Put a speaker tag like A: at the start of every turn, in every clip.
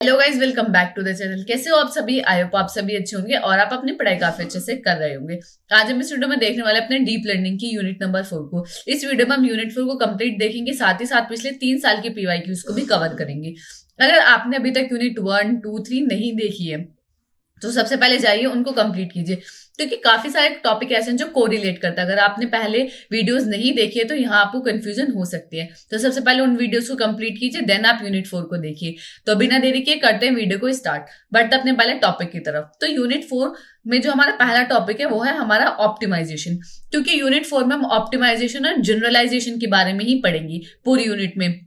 A: Hello guys, welcome back to the channel. कैसे हो आप सभी? आई होप आप सभी अच्छे होंगे और आप अपनी पढ़ाई काफी अच्छे से कर रहे होंगे। आज हम इस वीडियो में देखने वाले अपने डीप लर्निंग की यूनिट नंबर 4 को। इस वीडियो में हम यूनिट 4 को कंप्लीट देखेंगे, साथ ही साथ पिछले 3 साल की पीवाईक्यूज को भी कवर करेंगे। अगर आपने अभी तक यूनिट 1, 2, 3 नहीं देखी है तो सबसे पहले जाइए उनको कंप्लीट कीजिए, क्योंकि काफी सारे टॉपिक ऐसे हैं जो कोरिलेट करता है। अगर आपने पहले वीडियोस नहीं देखी है तो यहाँ आपको कंफ्यूजन हो सकती है, तो सबसे पहले उन वीडियोस को कंप्लीट कीजिए, देन आप यूनिट 4 को देखिए। तो बिना देरी के करते हैं वीडियो को स्टार्ट, बढ़ते अपने पहले टॉपिक की तरफ। तो यूनिट 4 में जो हमारा पहला टॉपिक है वो है हमारा ऑप्टिमाइजेशन, क्योंकि यूनिट 4 में हम ऑप्टिमाइजेशन और जनरलाइजेशन के बारे में ही पढ़ेंगे पूरी यूनिट में।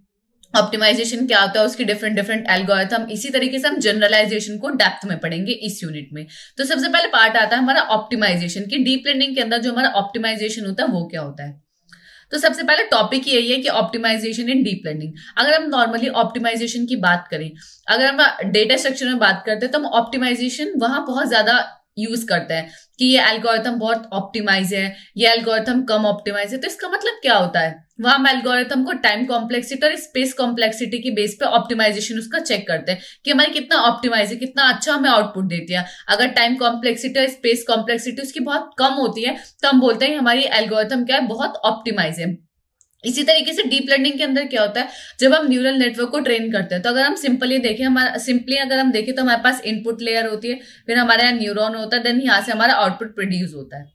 A: ऑप्टिमाइजेशन क्या होता है, उसकी डिफरेंट डिफरेंट एल्गोरिथम, इसी तरीके से हम जनरलाइजेशन को डेप्थ में पढ़ेंगे इस यूनिट में। तो सबसे पहले पार्ट आता है हमारा ऑप्टिमाइजेशन की। डीप लर्निंग के अंदर जो हमारा ऑप्टिमाइजेशन होता है वो क्या होता है। तो सबसे पहले टॉपिक यही है कि ऑप्टिमाइजेशन इन डीप लर्निंग। अगर हम नॉर्मली ऑप्टिमाइजेशन की बात करें, अगर हम डेटा स्ट्रक्चर में बात करते हैं तो हम ऑप्टिमाइजेशन वहां बहुत ज्यादा यूज करते हैं कि ये एल्गोरिथम बहुत ऑप्टिमाइज है, ये एल्गोरिथम कम ऑप्टिमाइज है। तो इसका मतलब क्या होता है, वहां हम एल्गोरिथम को टाइम कॉम्प्लेक्सिटी और स्पेस कॉम्प्लेक्सिटी की बेस पे ऑप्टिमाइजेशन उसका चेक करते हैं कि हमारी कितना ऑप्टिमाइज है, कितना अच्छा हमें आउटपुट देती है। अगर टाइम कॉम्प्लेक्सिटी और स्पेस कॉम्प्लेक्सिटी उसकी बहुत कम होती है तो हम बोलते हैं हमारी एल्गोरिथम क्या है, बहुत ऑप्टिमाइज है। इसी तरीके से डीप लर्निंग के अंदर क्या होता है, जब हम न्यूरल नेटवर्क को ट्रेन करते हैं तो अगर हम सिंपली देखें, हमारा सिंपली अगर हम देखें तो हमारे पास इनपुट लेयर होती है, फिर हमारे यहाँ न्यूरॉन होता है, देन यहाँ से हमारा आउटपुट प्रोड्यूस होता है।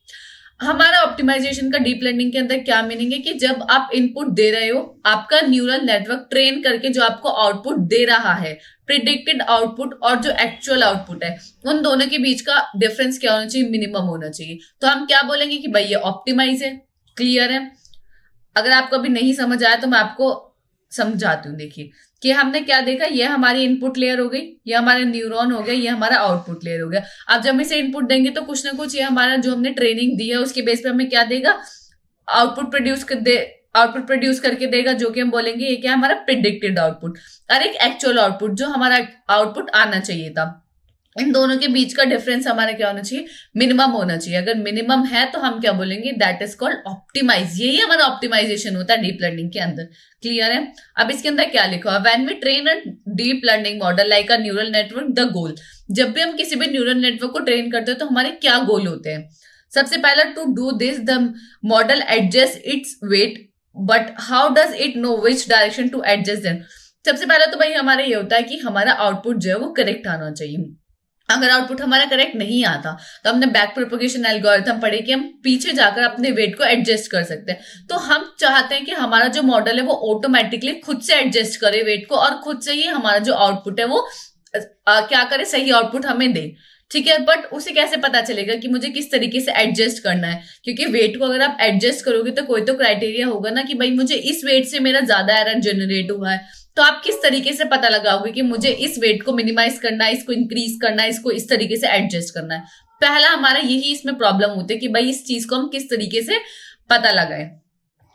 A: हमारा ऑप्टिमाइजेशन का डीप लर्निंग के अंदर क्या मीनिंग है कि जब आप इनपुट दे रहे हो, आपका न्यूरल नेटवर्क ट्रेन करके जो आपको आउटपुट दे रहा है, प्रिडिक्टेड आउटपुट और जो एक्चुअल आउटपुट है, उन दोनों के बीच का डिफरेंस क्या होना चाहिए, मिनिमम होना चाहिए। तो हम क्या बोलेंगे कि भाई ये ऑप्टिमाइज है। क्लियर है? अगर आपको अभी नहीं समझ आया तो मैं आपको समझाती हूँ। देखिए कि हमने क्या देखा, ये हमारी इनपुट लेयर हो गई, ये हमारे न्यूरॉन हो गया, ये हमारा आउटपुट लेयर हो गया। अब जब हम इसे इनपुट देंगे तो कुछ ना कुछ ये हमारा जो हमने ट्रेनिंग दी है उसके बेस पे हमें क्या देगा, आउटपुट प्रोड्यूस कर दे, आउटपुट प्रोड्यूस करके देगा, जो कि हम बोलेंगे ये क्या, हमारा प्रिडिक्टेड आउटपुट और एक एक्चुअल आउटपुट जो हमारा आउटपुट आना चाहिए था। इन दोनों के बीच का डिफरेंस हमारा क्या होना चाहिए, मिनिमम होना चाहिए। अगर मिनिमम है तो हम क्या बोलेंगे, दैट इज कॉल्ड ऑप्टिमाइज। यही हमारा ऑप्टिमाइजेशन होता है डीप लर्निंग के अंदर। क्लियर है? अब इसके अंदर क्या लिखा है, when we train a deep learning model like a neural network, the goal. जब भी हम किसी भी न्यूरल नेटवर्क को ट्रेन करते हैं तो हमारे क्या गोल होते हैं। सबसे पहला, to do this the model adjust its weight, but how does it know which direction to adjust them. सबसे पहला तो भाई हमारा ये होता है कि हमारा आउटपुट जो है वो करेक्ट आना चाहिए। अगर आउटपुट हमारा करेक्ट नहीं आता तो हमने बैक प्रोपोगेशन एल्गोरिथम पढ़े कि हम पीछे जाकर अपने वेट को एडजस्ट कर सकते हैं। तो हम चाहते हैं कि हमारा जो मॉडल है वो ऑटोमेटिकली खुद से एडजस्ट करे वेट को, और खुद से ही हमारा जो आउटपुट है वो क्या करे, सही आउटपुट हमें दे। ठीक है, बट उसे कैसे पता चलेगा कि मुझे किस तरीके से एडजस्ट करना है, क्योंकि वेट को अगर आप एडजस्ट करोगे तो कोई तो क्राइटेरिया होगा ना कि भाई मुझे इस वेट से मेरा ज्यादा एरर जनरेट हुआ है। तो आप किस तरीके से पता लगाओगे कि मुझे इस वेट को मिनिमाइज करना है, इसको इंक्रीज करना है, इसको इस तरीके से एडजस्ट करना है। पहला हमारा यही इसमें प्रॉब्लम होती है कि भाई इस चीज को हम किस तरीके से पता लगाए।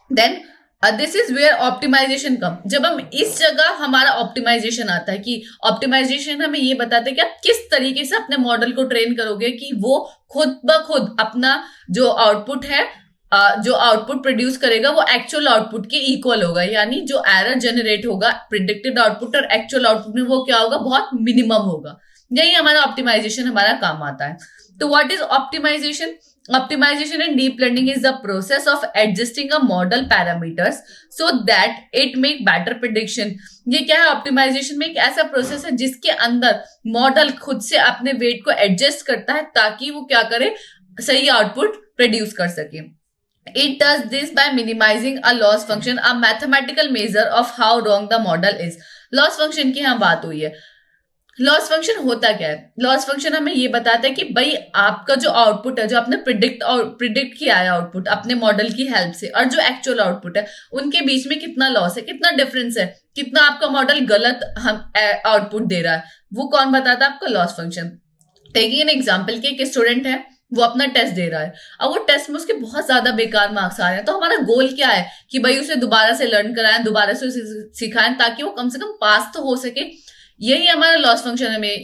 A: Then this is where optimization come. जब हम इस जगह हमारा ऑप्टिमाइजेशन आता है कि ऑप्टिमाइजेशन हमें ये बताते हैं कि आप किस तरीके से अपने मॉडल को ट्रेन करोगे कि वो खुद ब खुद अपना जो आउटपुट है, जो आउटपुट प्रोड्यूस करेगा वो एक्चुअल आउटपुट के इक्वल होगा। यानी जो एरर जनरेट होगा प्रिडिक्टेड आउटपुट और एक्चुअल आउटपुट में, वो क्या होगा, बहुत मिनिमम होगा। यही हमारा ऑप्टिमाइजेशन हमारा काम आता है। तो what is optimization? Optimization in deep learning is the process of adjusting a model parameters so that it make better prediction. ये क्या है, ऑप्टिमाइजेशन में एक ऐसा प्रोसेस है जिसके अंदर मॉडल खुद से अपने वेट को एडजस्ट करता है ताकि वो क्या करे, सही आउटपुट प्रोड्यूस कर सके। It does this by minimizing a loss function, a mathematical measure of how wrong the model is. Loss function की यहाँ बात हुई है। लॉस फंक्शन होता क्या है? लॉस फंक्शन हमें ये बताता है कि भाई आपका जो आउटपुट है, जो आपने प्रिडिक्ट किया है आउटपुट अपने मॉडल की हेल्प से, और जो एक्चुअल आउटपुट है उनके बीच में कितना लॉस है, कितना डिफरेंस है, कितना आपका मॉडल गलत हम आउटपुट दे रहा है, वो कौन बताता है? आपका loss function. Taking an example कि एक स्टूडेंट है, वो अपना टेस्ट दे रहा है, अब वो टेस्ट में उसके बहुत ज्यादा बेकार मार्क्स आ रहे हैं। तो हमारा गोल क्या है कि भाई उसे दोबारा से लर्न कराएं, दोबारा से उसे सिखाएं ताकि वो कम से कम पास तो हो सके। यही हमारा लॉस फंक्शन हमें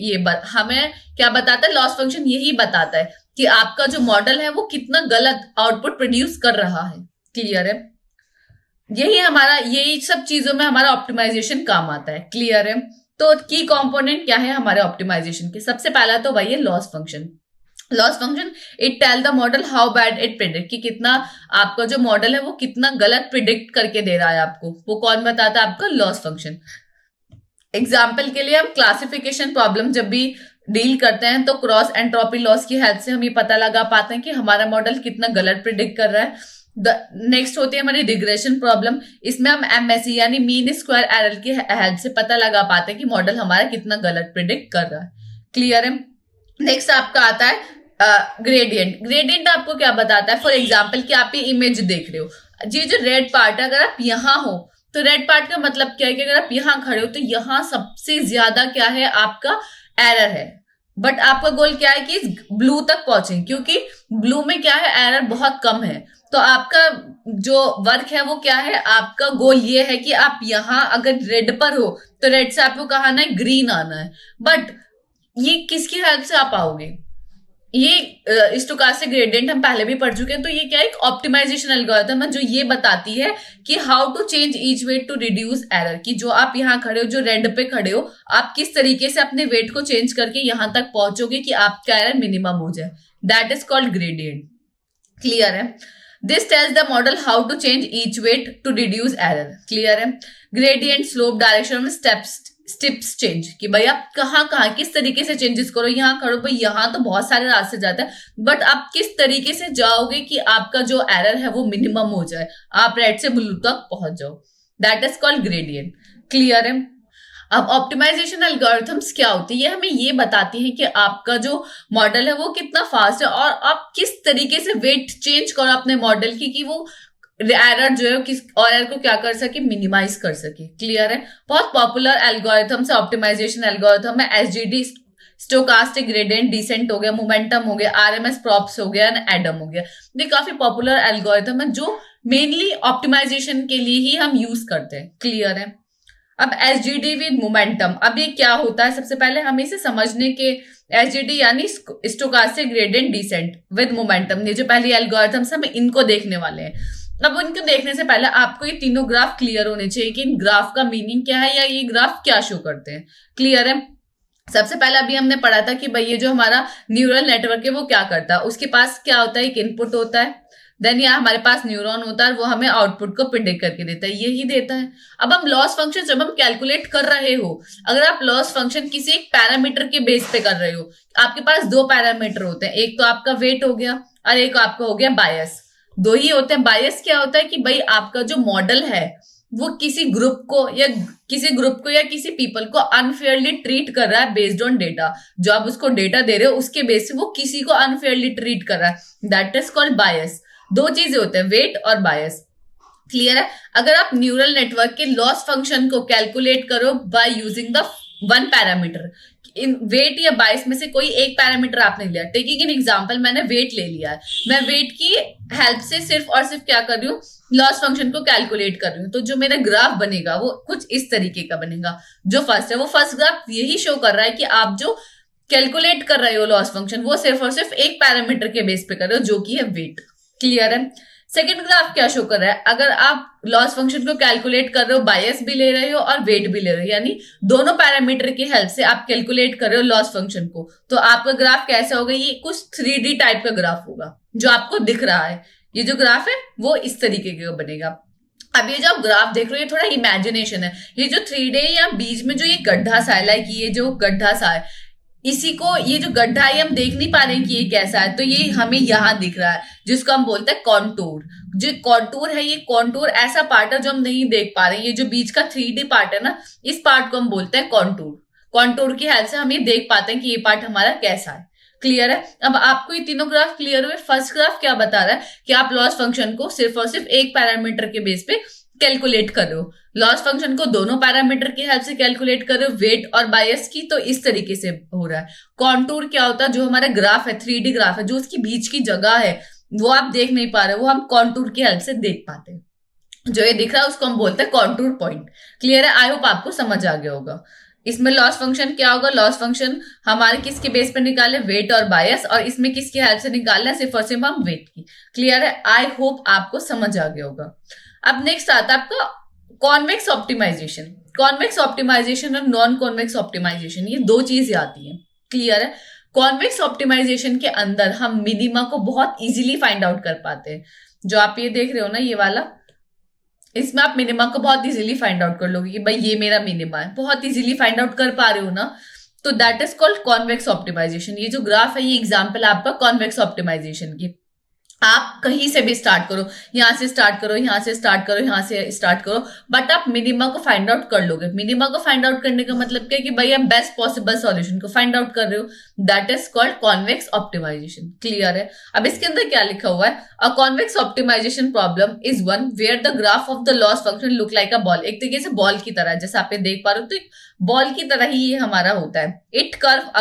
A: क्या बताता है, लॉस फंक्शन यही बताता है कि आपका जो मॉडल है वो कितना गलत आउटपुट प्रोड्यूस कर रहा है। क्लियर है? यही सब चीजों में हमारा ऑप्टिमाइजेशन काम आता है। क्लियर है? तो की कंपोनेंट क्या है हमारे ऑप्टिमाइजेशन के? सबसे पहला तो वही है loss function. Loss function it tell the model how bad it predict, कि कितना आपका जो मॉडल है वो कितना गलत प्रिडिक्ट करके दे रहा है आपको, वो कौन बताता है? आपका लॉस फंक्शन। एग्जाम्पल के लिए हम क्लासिफिकेशन प्रॉब्लम जब भी डील करते हैं तो क्रॉस एंट्रोपी लॉस की हेल्प से हम ये पता लगा पाते हैं कि हमारा मॉडल कितना गलत प्रिडिक्ट कर रहा है। नेक्स्ट होती है हमारी रिग्रेशन प्रॉब्लम। इसमें हम एमएसई यानी मीन स्क्वायर एरर की हेल्प से पता लगा पाते हैं कि मॉडल हमारा कितना गलत प्रिडिक्ट कर रहा है। क्लियर है? नेक्स्ट आपका आता है ग्रेडियंट। ग्रेडियंट आपको क्या बताता है? फॉर एग्जाम्पल कि आप ये इमेज देख रहे हो, ये जो रेड पार्ट है, अगर आप यहाँ हो तो रेड पार्ट का मतलब क्या है कि अगर आप यहाँ खड़े हो तो यहाँ सबसे ज्यादा क्या है? आपका एरर है। बट आपका गोल क्या है कि ब्लू तक पहुंचे, क्योंकि ब्लू में क्या है? एरर बहुत कम है। तो आपका जो वर्क है वो क्या है? आपका गोल ये है कि आप यहाँ अगर रेड पर हो तो रेड से आपको कहाँ आना है? ग्रीन आना है। बट ये किसकी हेल्प से आप आओगे? ये स्टोकास्टिक ग्रेडियंट हम पहले भी पढ़ चुके हैं। तो ये क्या है? एक ऑप्टिमाइजेशन एल्गोरिथम है जो ये बताती है कि how to change each weight to reduce error, कि जो आप यहाँ खड़े हो, जो रेड पे खड़े हो, आप किस तरीके से अपने वेट को चेंज करके यहां तक पहुंचोगे कि आपका एरर मिनिमम हो जाए। That is called gradient. Clear है? This tells the model how to change each weight to reduce error. Clear है? Gradient, slope, direction, steps change, कि भाई आप कहाँ कहाँ किस तरीके से चेंजेस करो। यहाँ करो भाई, यहाँ तो बहुत सारे रास्ते जाते हैं, बट आप किस तरीके से जाओगे कि आपका जो एरर है वो मिनिमम हो जाए, आप रेड से ब्लू तक पहुंच जाओ। That is called gradient. Clear है? अब ऑप्टिमाइजेशन एल्गोरिथम्स क्या होती है? ये हमें ये बताती है कि आपका जो मॉडल है वो कितना फास्ट है और आप किस तरीके से वेट चेंज करो अपने मॉडल की कि वो एरर जो है किस और एरर को क्या कर सके? मिनिमाइज कर सके। क्लियर है? बहुत पॉपुलर एल्गोरिथम से ऑप्टिमाइजेशन एल्गोरिथम है एसजीडी, स्टोकास्टिक ग्रेडियंट डिसेंट हो गया, मोमेंटम हो गया, आरएमएस प्रॉप्स हो गया, एडम हो गया। ये काफी पॉपुलर एल्गोरिथम है जो मेनली ऑप्टिमाइजेशन के लिए ही हम यूज करते हैं। क्लियर है? अब एसजीडी विद मोमेंटम, अब ये क्या होता है? सबसे पहले हमें इसे समझने के, एसजीडी यानी stochastic gradient descent with momentum, ये जो पहली एल्गोरिथम्स हम इनको देखने वाले हैं। अब उनको देखने से पहले आपको ये तीनों ग्राफ क्लियर होने चाहिए कि इन ग्राफ का मीनिंग क्या है या ये ग्राफ क्या शो करते हैं। क्लियर है? सबसे पहले अभी हमने पढ़ा था कि भाई ये जो हमारा न्यूरल नेटवर्क है वो क्या करता है, उसके पास क्या होता है? एक इनपुट होता है, देन यहाँ हमारे पास न्यूरॉन होता है, वो हमें आउटपुट को प्रिडिक्ट करके देता है, यही देता है। अब हम लॉस फंक्शन जब हम कैलकुलेट कर रहे हो, अगर आप लॉस फंक्शन किसी एक पैरामीटर के बेस पे कर रहे हो, आपके पास दो पैरामीटर होते हैं, एक तो आपका वेट हो गया और एक आपका हो गया बायस। दो ही होते हैं। बायस क्या होता है कि भाई आपका जो मॉडल है वो किसी ग्रुप को या किसी पीपल को अनफेयरली ट्रीट कर रहा है बेस्ड ऑन डेटा, जो आप उसको डेटा दे रहे हो उसके बेस से वो किसी को अनफेयरली ट्रीट कर रहा है। दैट इज कॉल्ड बायस। दो चीजें होते हैं, वेट और बायस। क्लियर है? अगर आप न्यूरल नेटवर्क के लॉस फंक्शन को कैलकुलेट करो by using the one parameter, इन वेट या बायस में से कोई एक पैरामीटर आपने लिया, टेकिंग एन एग्जांपल मैंने वेट ले लिया है, मैं वेट की हेल्प से सिर्फ और सिर्फ क्या कर रही हूँ? लॉस फंक्शन को कैलकुलेट कर रही हूँ। तो जो मेरा ग्राफ बनेगा वो कुछ इस तरीके का बनेगा। जो फर्स्ट है वो फर्स्ट ग्राफ यही शो कर रहा है कि आप जो कैलकुलेट कर रहे हो लॉस फंक्शन वो सिर्फ और सिर्फ एक पैरामीटर के बेस पे कर रहे हो जो कि है वेट। क्लियर है? सेकेंड ग्राफ क्या शो कर रहा है? अगर आप लॉस फंक्शन को कैलकुलेट कर रहे हो, बायस भी ले रहे हो और वेट भी ले रहे हो, यानी दोनों पैरामीटर की हेल्प से आप कैलकुलेट कर रहे हो लॉस फंक्शन को, तो आपका ग्राफ कैसा होगा? ये कुछ 3D टाइप का ग्राफ होगा जो आपको दिख रहा है। ये जो ग्राफ है वो इस तरीके का बनेगा। अब ये जो आप ग्राफ देख रहे हो ये थोड़ा इमेजिनेशन है। ये जो 3D या बीच में जो ये गड्ढा सा है, लाइक ये जो गड्ढा सा है, इसी को, ये जो गड्ढा है हम देख नहीं पा रहे हैं कि ये कैसा है, तो ये हमें यहाँ दिख रहा है जिसको हम बोलते हैं कॉन्टूर। जो कॉन्टूर है, ये कॉन्टूर ऐसा पार्ट है जो हम नहीं देख पा रहे हैं। ये जो बीच का 3D पार्ट है ना, इस पार्ट को हम बोलते हैं कॉन्टूर। कॉन्टूर की हेल्प से हम ये देख पाते हैं कि ये पार्ट हमारा कैसा है। क्लियर है? अब आपको ये तीनों ग्राफ क्लियर हुए। फर्स्ट ग्राफ क्या बता रहा है कि आप लॉस फंक्शन को सिर्फ और सिर्फ एक पैरामीटर के बेस पे कैलकुलेट कर रहे हो, लॉस फंक्शन को दोनों पैरामीटर की हेल्प से कैलकुलेट कर रहे हो, वेट और बायस की, तो इस तरीके से हो रहा है। कॉन्टूर क्या होता है? जो हमारा ग्राफ है, 3D ग्राफ है, जो उसकी बीच की जगह है वो आप देख नहीं पा रहे, वो हम कॉन्टूर की हेल्प से देख पाते हैं। जो ये दिख रहा है उसको हम बोलते हैं कॉन्टूर पॉइंट। क्लियर है? आई होप आपको समझ आ गया होगा। इसमें लॉस फंक्शन क्या होगा? लॉस फंक्शन हमारे किसके बेस पर निकाले? वेट और बायस। और इसमें किसकी हेल्प से निकालना है? सिर्फ और सिर्फ हम वेट की। क्लियर है? आई होप आपको समझ आ गया होगा। अब नेक्स्ट आता है आपका कॉन्वेक्स ऑप्टिमाइजेशन। कॉन्वेक्स ऑप्टिमाइजेशन और नॉन कॉन्वेक्स ऑप्टिमाइजेशन, ये दो चीजें आती हैं। क्लियर है? कॉन्वेक्स ऑप्टिमाइजेशन के अंदर हम मिनिमा को बहुत इजीली फाइंड आउट कर पाते हैं। जो आप ये देख रहे हो ना, ये वाला, इसमें आप मिनिमा को बहुत इजीली फाइंड आउट कर लोगे कि भाई ये मेरा मिनिमा है, बहुत इजीली फाइंड आउट कर पा रहे हो ना, तो that is called convex optimization. ये जो ग्राफ है, ये एग्जांपल आपका कॉन्वेक्स ऑप्टिमाइजेशन की। आप कहीं से भी स्टार्ट करो, यहां से स्टार्ट करो, यहां से स्टार्ट करो, यहां से स्टार्ट करो, बट आप मिनिमा को फाइंड आउट कर लोगे। मिनिमा को फाइंड आउट करने का मतलब क्या है कि भाई आप बेस्ट पॉसिबल सॉल्यूशन को फाइंड आउट कर रहे हो, that is called convex optimization. Clear है? अब इसके अंदर क्या लिखा हुआ है, a convex optimization problem is one where the graph of the loss function look like a bowl. एक तरीके से बॉल की तरह, जैसे आप ये देख पा रहे हो, तो बॉल की तरह ही ये हमारा होता है। इट कर्व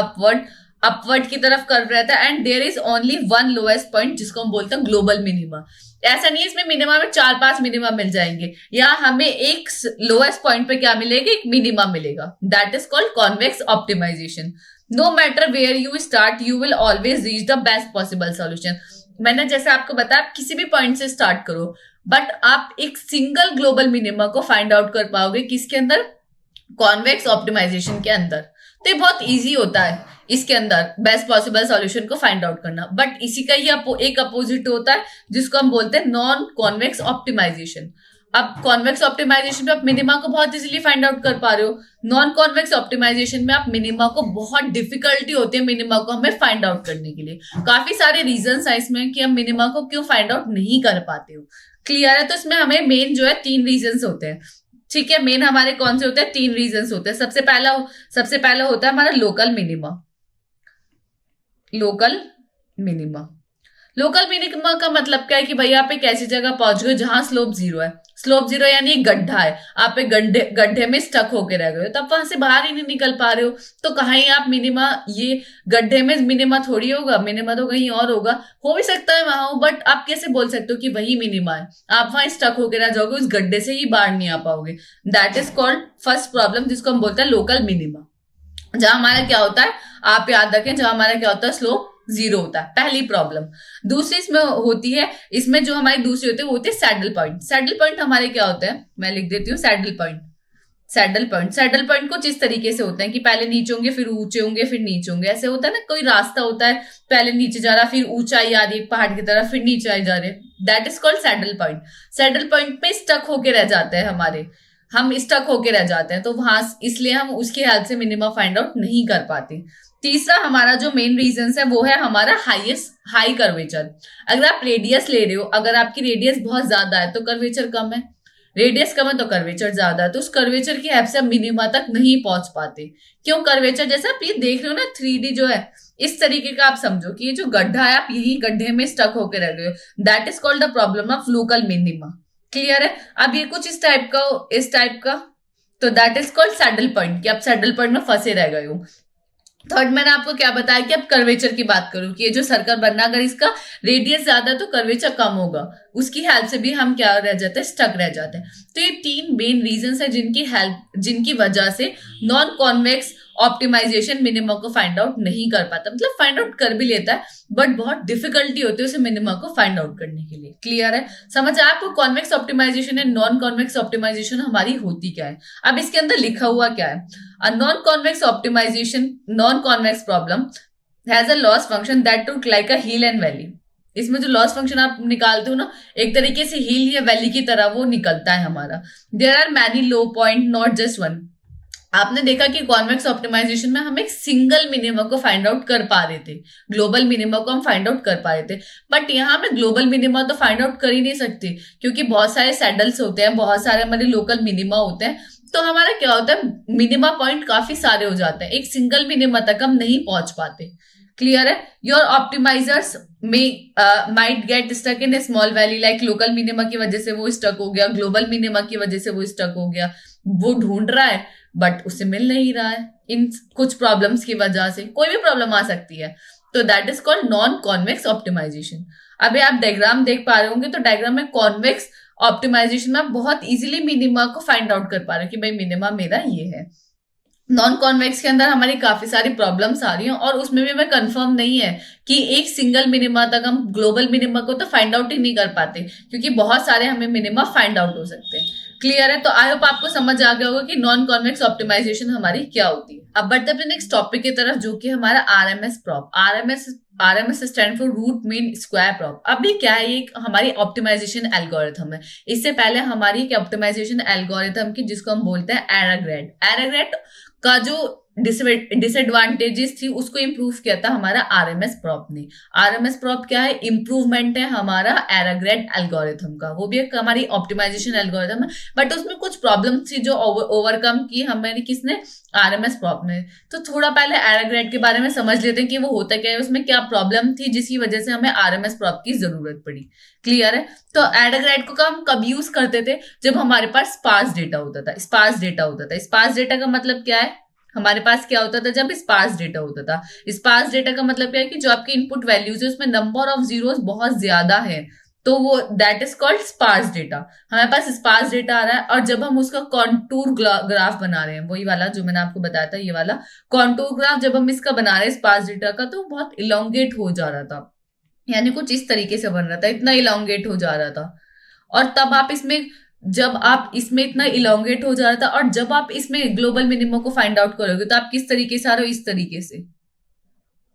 A: अपवर्ड की तरफ कर्व रहता है, and there is only one lowest point, जिसको हम बोलते हैं ग्लोबल मिनिमा। ऐसा नहीं है इसमें मिनिमा में 4-5 मिनिमा मिल जाएंगे, या हमें एक लोएस्ट पॉइंट पे क्या मिलेगा, एक मिनिमा मिलेगा। That is called convex optimization. No matter where you start, you will always reach the best possible solution. मैंने जैसे आपको बताया, आप किसी भी पॉइंट से स्टार्ट करो, बट आप एक सिंगल ग्लोबल मिनिमा को फाइंड आउट कर पाओगे किसके अंदर, कॉन्वेक्स ऑप्टिमाइजेशन के अंदर। तो ये बहुत इजी होता है इसके अंदर बेस्ट पॉसिबल सॉल्यूशन को फाइंड आउट करना, बट इसी का ही एक अपोजिट होता है जिसको हम बोलते हैं नॉन कॉन्वेक्स ऑप्टिमाइजेशन। अब कॉन्वेक्स ऑप्टिमाइजेशन में आप मिनिमा को बहुत इजीली फाइंड आउट कर पा रहे हो, नॉन कॉन्वेक्स ऑप्टिमाइजेशन में आप मिनिमा को बहुत डिफिकल्टी होती है मिनिमा को हमें फाइंड आउट करने के लिए। काफी सारे रीजंस है इसमें कि हम मिनिमा को क्यों फाइंड आउट नहीं कर पाते हो। क्लियर है? तो इसमें हमें मेन जो है 3 रीजंस होते हैं। ठीक है, मेन हमारे कौन से होते हैं, 3 रीजंस होते हैं। सबसे पहला होता है हमारा लोकल मिनिमा। लोकल मिनिमा का मतलब क्या है कि भाई आप एक ऐसी जगह पहुंच गए जहां स्लोप 0 है। स्लोप 0 यानी एक गड्ढा है, आप एक गड्ढे में स्टक होके रह गए हो, तब वहां से बाहर ही नहीं निकल पा रहे हो, तो कहाँ ही आप मिनिमा, ये गड्ढे में मिनिमा थोड़ी होगा, मिनिमा तो कहीं और होगा। हो भी सकता है वहां हो, बट आप कैसे बोल सकते हो कि वही मिनिमा है, आप वहां स्टक होके रह जाओगे, उस गड्ढे से ही बाहर नहीं आ पाओगे। That is called first problem, जिसको हम बोलते हैं लोकल मिनिमा। जहां हमारा क्या होता है, आप याद रखें, जहां हमारा क्या होता है, स्लोप 0 होता है, पहली प्रॉब्लम। दूसरी इसमें होती है, इसमें जो हमारी दूसरी होती है वो होती है सैडल पॉइंट। सैडल पॉइंट हमारे क्या होते हैं, मैं लिख देती हूँ, सैडल पॉइंट कुछ इस तरीके से होते हैं कि पहले नीचे होंगे, फिर ऊंचे होंगे, फिर नीचे होंगे। ऐसे होता है ना, कोई रास्ता होता है, पहले नीचे जा रहा, फिर ऊंचाई आ रही है पहाड़ की तरफ, फिर नीचे आई जा रहे, that is called saddle point. Saddle point पे स्टक होके रह जाते हैं हम स्टक होके रह जाते हैं, तो वहां इसलिए हम उसके हेल्प से मिनिमा फाइंड आउट नहीं कर पाते। तीसरा हमारा जो मेन रीजन है वो है हमारा हाई कर्वेचर। अगर आप रेडियस ले रहे हो, अगर आपकी रेडियस बहुत ज्यादा है तो कर्वेचर कम है, रेडियस कम है तो कर्वेचर ज्यादा है, तो उस कर्वेचर की हेल्प से हम मिनिमा तक नहीं पहुंच पाते। क्यों? कर्वेचर जैसे आप ये देख रहे हो ना, 3D जो है, इस तरीके का आप समझो कि ये जो गड्ढा है, आप यही गड्ढे में स्टक होकर रह गए हो, that is called the problem of local minima. Clear है? अब ये कुछ इस टाइप का, तो that is called saddle point, कि आप सैडल पॉइंट में फंसे रह गए हो। थर्ड, मैंने आपको क्या बताया कि अब कर्वेचर की बात करूं कि ये जो सर्कल बनना, अगर इसका रेडियस ज्यादा है तो कर्वेचर कम होगा, उसकी हेल्प से भी हम क्या रह जाते हैं, स्टक रह जाते हैं। तो ये 3 मेन रीजंस है जिनकी वजह से नॉन कॉन्वेक्स ऑप्टिमाइजेशन मिनिमा को फाइंड आउट नहीं कर पाता। मतलब फाइंड आउट कर भी लेता है, बट बहुत डिफिकल्टी होती है उसे मिनिमा को फाइंड आउट करने के लिए। क्लियर है? समझ आया आपको convex optimization and non convex optimization हमारी होती क्या है। अब इसके अंदर लिखा हुआ क्या है, a non-convex problem has a loss function that look like a hill and valley। इसमें जो लॉस फंक्शन आप निकालते हो ना, एक तरीके से हिल या वैली की तरह वो निकलता है हमारा। There are many low point, not just one. आपने देखा कि कॉन्वेक्स ऑप्टिमाइजेशन में हम एक सिंगल मिनिमा को फाइंड आउट कर पा रहे थे, ग्लोबल मिनिमा को हम फाइंड आउट कर पा रहे थे, बट यहाँ में ग्लोबल मिनिमा तो फाइंड आउट कर ही नहीं सकते, क्योंकि बहुत सारे सैडल्स होते हैं, बहुत सारे हमारे लोकल मिनिमा होते हैं। तो हमारा क्या होता है, मिनिमा पॉइंट काफी सारे हो जाते हैं, एक सिंगल मिनिमा तक हम नहीं पहुंच पाते। क्लियर है? Your optimizers might get stuck in a small valley, like local minima की वजह से वो स्टक हो गया, ग्लोबल मिनिमा की वजह से वो स्टक हो गया, वो ढूंढ रहा है बट उसे मिल नहीं रहा है, इन कुछ प्रॉब्लम्स की वजह से। कोई भी प्रॉब्लम आ सकती है, तो that is called non convex optimization. अभी आप डायग्राम देख पा रहे होंगे, तो डायग्राम में कॉन्वेक्स ऑप्टिमाइजेशन में आप बहुत इजीली मिनिमा को फाइंड आउट कर पा रहे हो कि भाई मिनिमा मेरा ये है। नॉन कॉन्वेक्स के अंदर हमारी काफी सारी प्रॉब्लम्स आ रही हैं, और उसमें भी हमें कंफर्म नहीं है कि एक सिंगल मिनिमा तक हम ग्लोबल मिनिमा को तो फाइंड आउट ही नहीं कर पाते, क्योंकि बहुत सारे हमें मिनिमा फाइंड आउट हो सकते हैं। क्लियर है? तो आई होप आपको समझ आ गया होगा कि नॉन कॉन्वेक्स ऑप्टिमाइजेशन हमारी क्या होती है। अब बढ़ते हैं नेक्स्ट टॉपिक की तरफ, जो कि हमारा RMS prop. RMS stand for root mean square prop. अभी क्या है, ये हमारी ऑप्टिमाइजेशन एल्गोरिथम है। इससे पहले हमारी एक ऑप्टिमाइजेशन एल्गोरिथम की, जिसको हम बोलते हैं एराग्रेड। एराग्रेड का जो डिसएडवांटेजेस थी उसको इंप्रूव किया था हमारा आरएमएस प्रॉप ने। आरएमएस प्रॉप क्या है? इंप्रूवमेंट है हमारा एराग्रेड एल्गोरिथम का। वो भी एक हमारी ऑप्टिमाइजेशन एल्गोरिथम है, बट उसमें कुछ प्रॉब्लम थी जो ओवरकम की हमारी किसने? आरएमएस प्रॉप ने। तो थोड़ा पहले एराग्रेड के बारे में समझ लेते हैं कि वो होता क्या है, उसमें क्या प्रॉब्लम थी जिसकी वजह से हमें आरएमएस प्रॉप की जरूरत पड़ी। क्लियर है? तो एराग्रेड को हम कब यूज करते थे? जब हमारे पास स्पार्स डेटा होता था। स्पार्स डेटा होता था। स्पार्स डेटा का मतलब क्या है? हमारे पास क्या होता था जब स्पार्स डेटा होता था? स्पार्स डेटा का मतलब क्या है कि जो आपकी इनपुट वैल्यूज है उसमें नंबर ऑफ जीरोस बहुत ज्यादा है, तो वो that is called sparse data. हमारे पास स्पार्स डेटा आ रहा है, और जब हम उसका कॉन्टूर ग्राफ बना रहे हैं, वही वाला जो मैंने आपको बताया था, ये वाला कॉन्टूर ग्राफ जब हम इसका बना रहे हैं स्पार्स डेटा का, तो बहुत इलोंगेट हो जा रहा था, यानी कुछ इस तरीके से बन रहा था, इतना इलोंगेट हो जा रहा था। और तब आप इसमें, जब आप इसमें इतना इलोंगेट हो जा रहा था, और जब आप इसमें ग्लोबल मिनिमम को फाइंड आउट करोगे तो आप किस तरीके से आ रहे हो? इस तरीके से,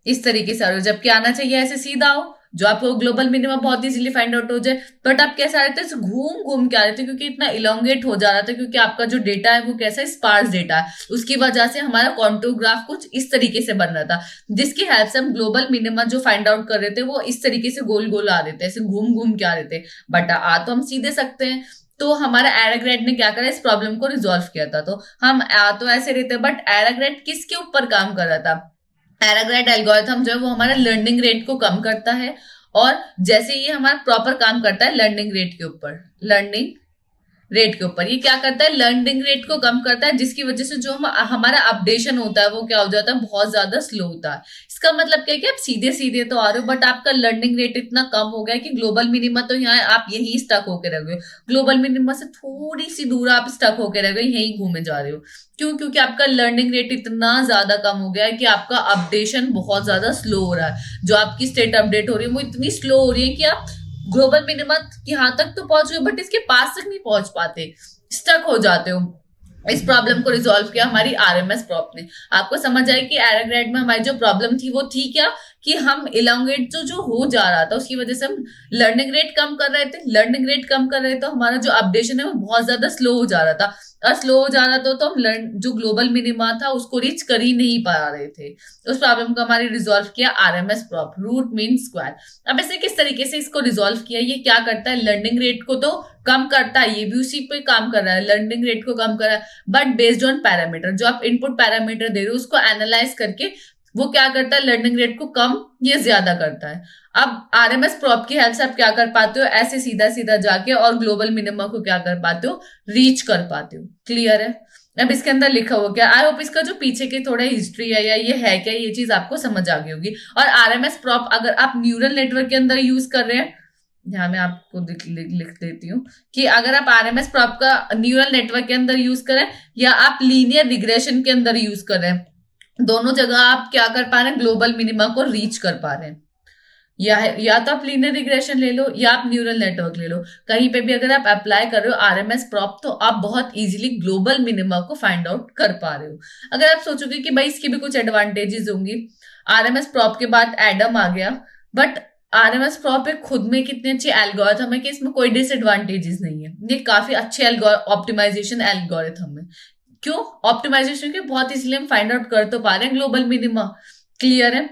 A: इस तरीके से आ रहे हो। जबकि आना चाहिए ऐसे सीधा हो, जो आपको ग्लोबल मिनिमम बहुत इजीली फाइंड आउट हो जाए, बट आप कैसे आ रहे थे? घूम घूम के आ रहे थे, क्योंकि इतना इलोंगेट हो जा रहा था, क्योंकि आपका जो डेटा है वो कैसा स्पार्स डेटा है, उसकी वजह से हमारा कॉन्टूर ग्राफ कुछ इस तरीके से बन रहा था, जिसकी हेल्प से हम ग्लोबल मिनिमम जो फाइंड आउट कर रहे थे वो इस तरीके से गोल गोल आ रहे थे, ऐसे घूम घूम के आ रहे थे। बट आ तो हम सीधे सकते हैं। तो हमारा एराग्रेड ने क्या करा? इस प्रॉब्लम को रिजॉल्व किया था। तो हम आ तो ऐसे रहते, बट एराग्रेड किसके ऊपर काम कर रहा था? पैराग्राइड एल्गोरिथम जो है वो हमारा लर्निंग रेट को कम करता है, और जैसे ये हमारा प्रॉपर काम करता है लर्निंग रेट के ऊपर, लर्निंग रेट के ऊपर ये क्या करता है? लर्निंग रेट को कम करता है, जिसकी वजह से जो हमारा अपडेशन होता है वो क्या हो जाता है? बहुत ज्यादा स्लो होता है। इसका मतलब क्या है कि आप सीधे सीधे तो आ रहे हो, बट आपका लर्निंग रेट इतना कम हो गया है कि ग्लोबल मिनिमा तो यहाँ आप यही स्टक होकर रह गए। ग्लोबल मिनिमा से थोड़ी सी दूर आप स्टक होकर रह गए, यही घूमे जा रहे हो। क्यों? क्योंकि आपका लर्निंग रेट इतना ज्यादा कम हो गया है कि आपका अपडेशन बहुत ज्यादा स्लो हो रहा है। जो आपकी स्टेट अपडेट हो रही है वो इतनी स्लो हो रही है कि आप ग्लोबल मिनिमम यहां तक तो पहुंच गए, बट इसके पास तक नहीं पहुंच पाते, स्टक हो जाते हो। इस प्रॉब्लम को रिजॉल्व किया हमारी आरएमएस प्रॉप ने। आपको समझ आए कि एराग्रेड में हमारी जो प्रॉब्लम थी वो थी क्या? कि हम इलोंगेट जो हो जा रहा था, उसकी वजह से हम लर्निंग रेट कम कर रहे थे। लर्निंग रेट कम कर रहे, तो हमारा जो अपडेशन है वो बहुत ज्यादा स्लो हो जा रहा था, और स्लो हो जा रहा था तो हम जो ग्लोबल मिनिमा था उसको रीच कर ही नहीं पा रहे थे। उस प्रॉब्लम को हमारी रिजॉल्व किया RMS prop, root mean square. अब ऐसे किस तरीके से इसको रिजॉल्व किया? ये क्या करता है? लर्निंग रेट को तो कम करता है, ये भी उसी पे काम कर रहा है, लर्निंग रेट को कम कर रहा है, बट बेस्ड ऑन पैरामीटर। जो आप इनपुट पैरामीटर दे रहे हो उसको एनालाइज करके वो क्या करता है? लर्निंग रेट को कम या ज्यादा करता है। अब आरएमएस प्रॉप की हेल्प से आप क्या कर पाते हो? ऐसे सीधा सीधा जाके और ग्लोबल मिनिमम को क्या कर पाते हो? रीच कर पाते हो। क्लियर है? अब इसके अंदर लिखा हुआ क्या? आई होप इसका जो पीछे की थोड़ा हिस्ट्री है या ये है क्या, ये चीज आपको समझ आ गई होगी। और आरएमएस प्रॉप अगर आप न्यूरल नेटवर्क के अंदर यूज कर रहे हैं, यहाँ मैं आपको लिख देती हूँ कि अगर आप आरएमएस प्रॉप का न्यूरल नेटवर्क के अंदर यूज करें या आप लीनियर रिग्रेशन के अंदर यूज कर रहे हैं, दोनों जगह आप क्या कर पा रहे हैं? ग्लोबल मिनिमा को रीच कर पा रहे हैं। या तो आप लीनियर रिग्रेशन ले लो या आप न्यूरल नेटवर्क ले लो, कहीं पे भी अगर आप अप्लाई कर रहे हो आरएमएस प्रॉप तो आप बहुत इजीली ग्लोबल मिनिमा को फाइंड आउट कर पा रहे हो। अगर आप सोचोगे कि भाई इसकी भी कुछ एडवांटेजेस होंगी, आरएमएस प्रॉप के बाद एडम आ गया, बट आरएमएस प्रॉप एक खुद में कितनी अच्छी एल्गोरिथम है कि इसमें कोई डिसएडवांटेजेस नहीं है। ये काफी अच्छे ऑप्टिमाइजेशन एल्गोरिथम है। क्यों? ऑप्टिमाइजेशन के बहुत इसलिए हम फाइंड आउट कर तो पा रहे हैं ग्लोबल मिनिमा। क्लियर है?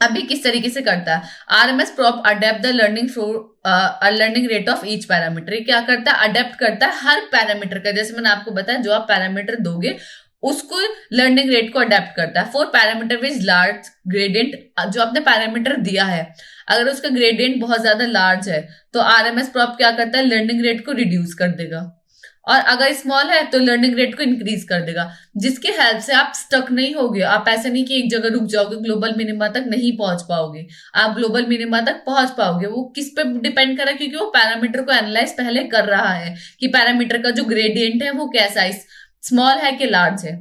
A: अभी किस तरीके से करता है? RMS prop adapt the learning rate of each parameter. ये क्या करता है? अडेप्ट करता है हर पैरामीटर का। जैसे मैंने आपको बताया, जो आप पैरामीटर दोगे उसको लर्निंग रेट को अडेप्ट करता है for parameter with large gradient. जो आपने पैरामीटर दिया है, अगर उसका ग्रेडियंट बहुत ज्यादा लार्ज है तो आरएमएस प्रॉप क्या करता है? लर्निंग रेट को रिड्यूस कर देगा, और अगर स्मॉल है तो लर्निंग रेट को इंक्रीज कर देगा, जिसके हेल्प से आप स्टक नहीं होगे। आप ऐसे नहीं कि एक जगह रुक जाओगे, ग्लोबल मिनिमा तक नहीं पहुंच पाओगे। आप ग्लोबल मिनिमा तक पहुंच पाओगे। वो किस पे डिपेंड कर रहा है? क्योंकि वो पैरामीटर को एनालाइज पहले कर रहा है कि पैरामीटर का जो ग्रेडियंट है वो कैसा है, स्मॉल है कि लार्ज है।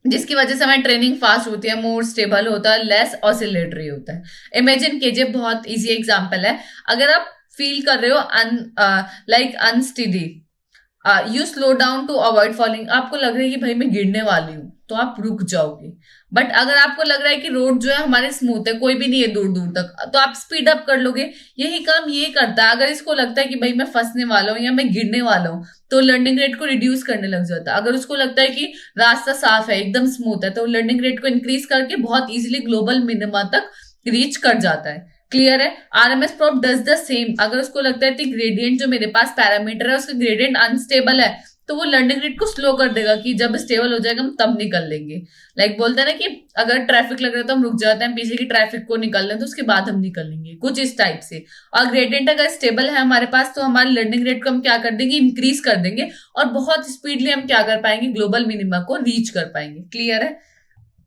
A: जिसकी वजह से हमारी ट्रेनिंग फास्ट होती है, मोर स्टेबल होता है, लेस ऑसिलेटरी होता है। इमेजिन कीजिए, बहुत इजी एग्जांपल है, अगर आप फील कर रहे हो like unsteady, you slow down to avoid falling, आपको लग रहा है कि भाई मैं गिरने वाली हूं, तो आप रुक जाओगे। बट अगर आपको लग रहा है कि रोड जो है हमारे स्मूथ है, कोई भी नहीं है दूर दूर तक, तो आप स्पीड अप कर लोगे। यही काम ये करता है। अगर इसको लगता है कि भाई मैं फंसने वाला हूँ या मैं गिरने वाला हूँ, तो लर्निंग रेट को रिड्यूस करने लग जाता है। अगर उसको लगता है कि रास्ता साफ है, एकदम स्मूथ है, तो लर्निंग रेट को इंक्रीज करके बहुत इजिली ग्लोबल मिनिमा तक रीच कर जाता है। क्लियर है? RMS prop does the same. अगर उसको लगता है कि ग्रेडियंट जो मेरे पास पैरामीटर है उसका ग्रेडियंट अनस्टेबल है, तो वो लर्निंग रेट को स्लो कर देगा कि जब स्टेबल हो जाएगा हम तब निकल लेंगे। लाइक बोलते हैं ना कि अगर ट्रैफिक लग रहा है तो हम रुक जाते हैं, पीछे की ट्रैफिक को निकल लें तो उसके बाद हम निकल लेंगे, कुछ इस टाइप से। और ग्रेडियंट अगर स्टेबल है हमारे पास, तो हमारे लर्निंग रेट को हम क्या कर देंगे, इंक्रीज कर देंगे, और बहुत स्पीडली हम क्या कर पाएंगे, ग्लोबल मिनिमा को रीच कर पाएंगे। क्लियर है?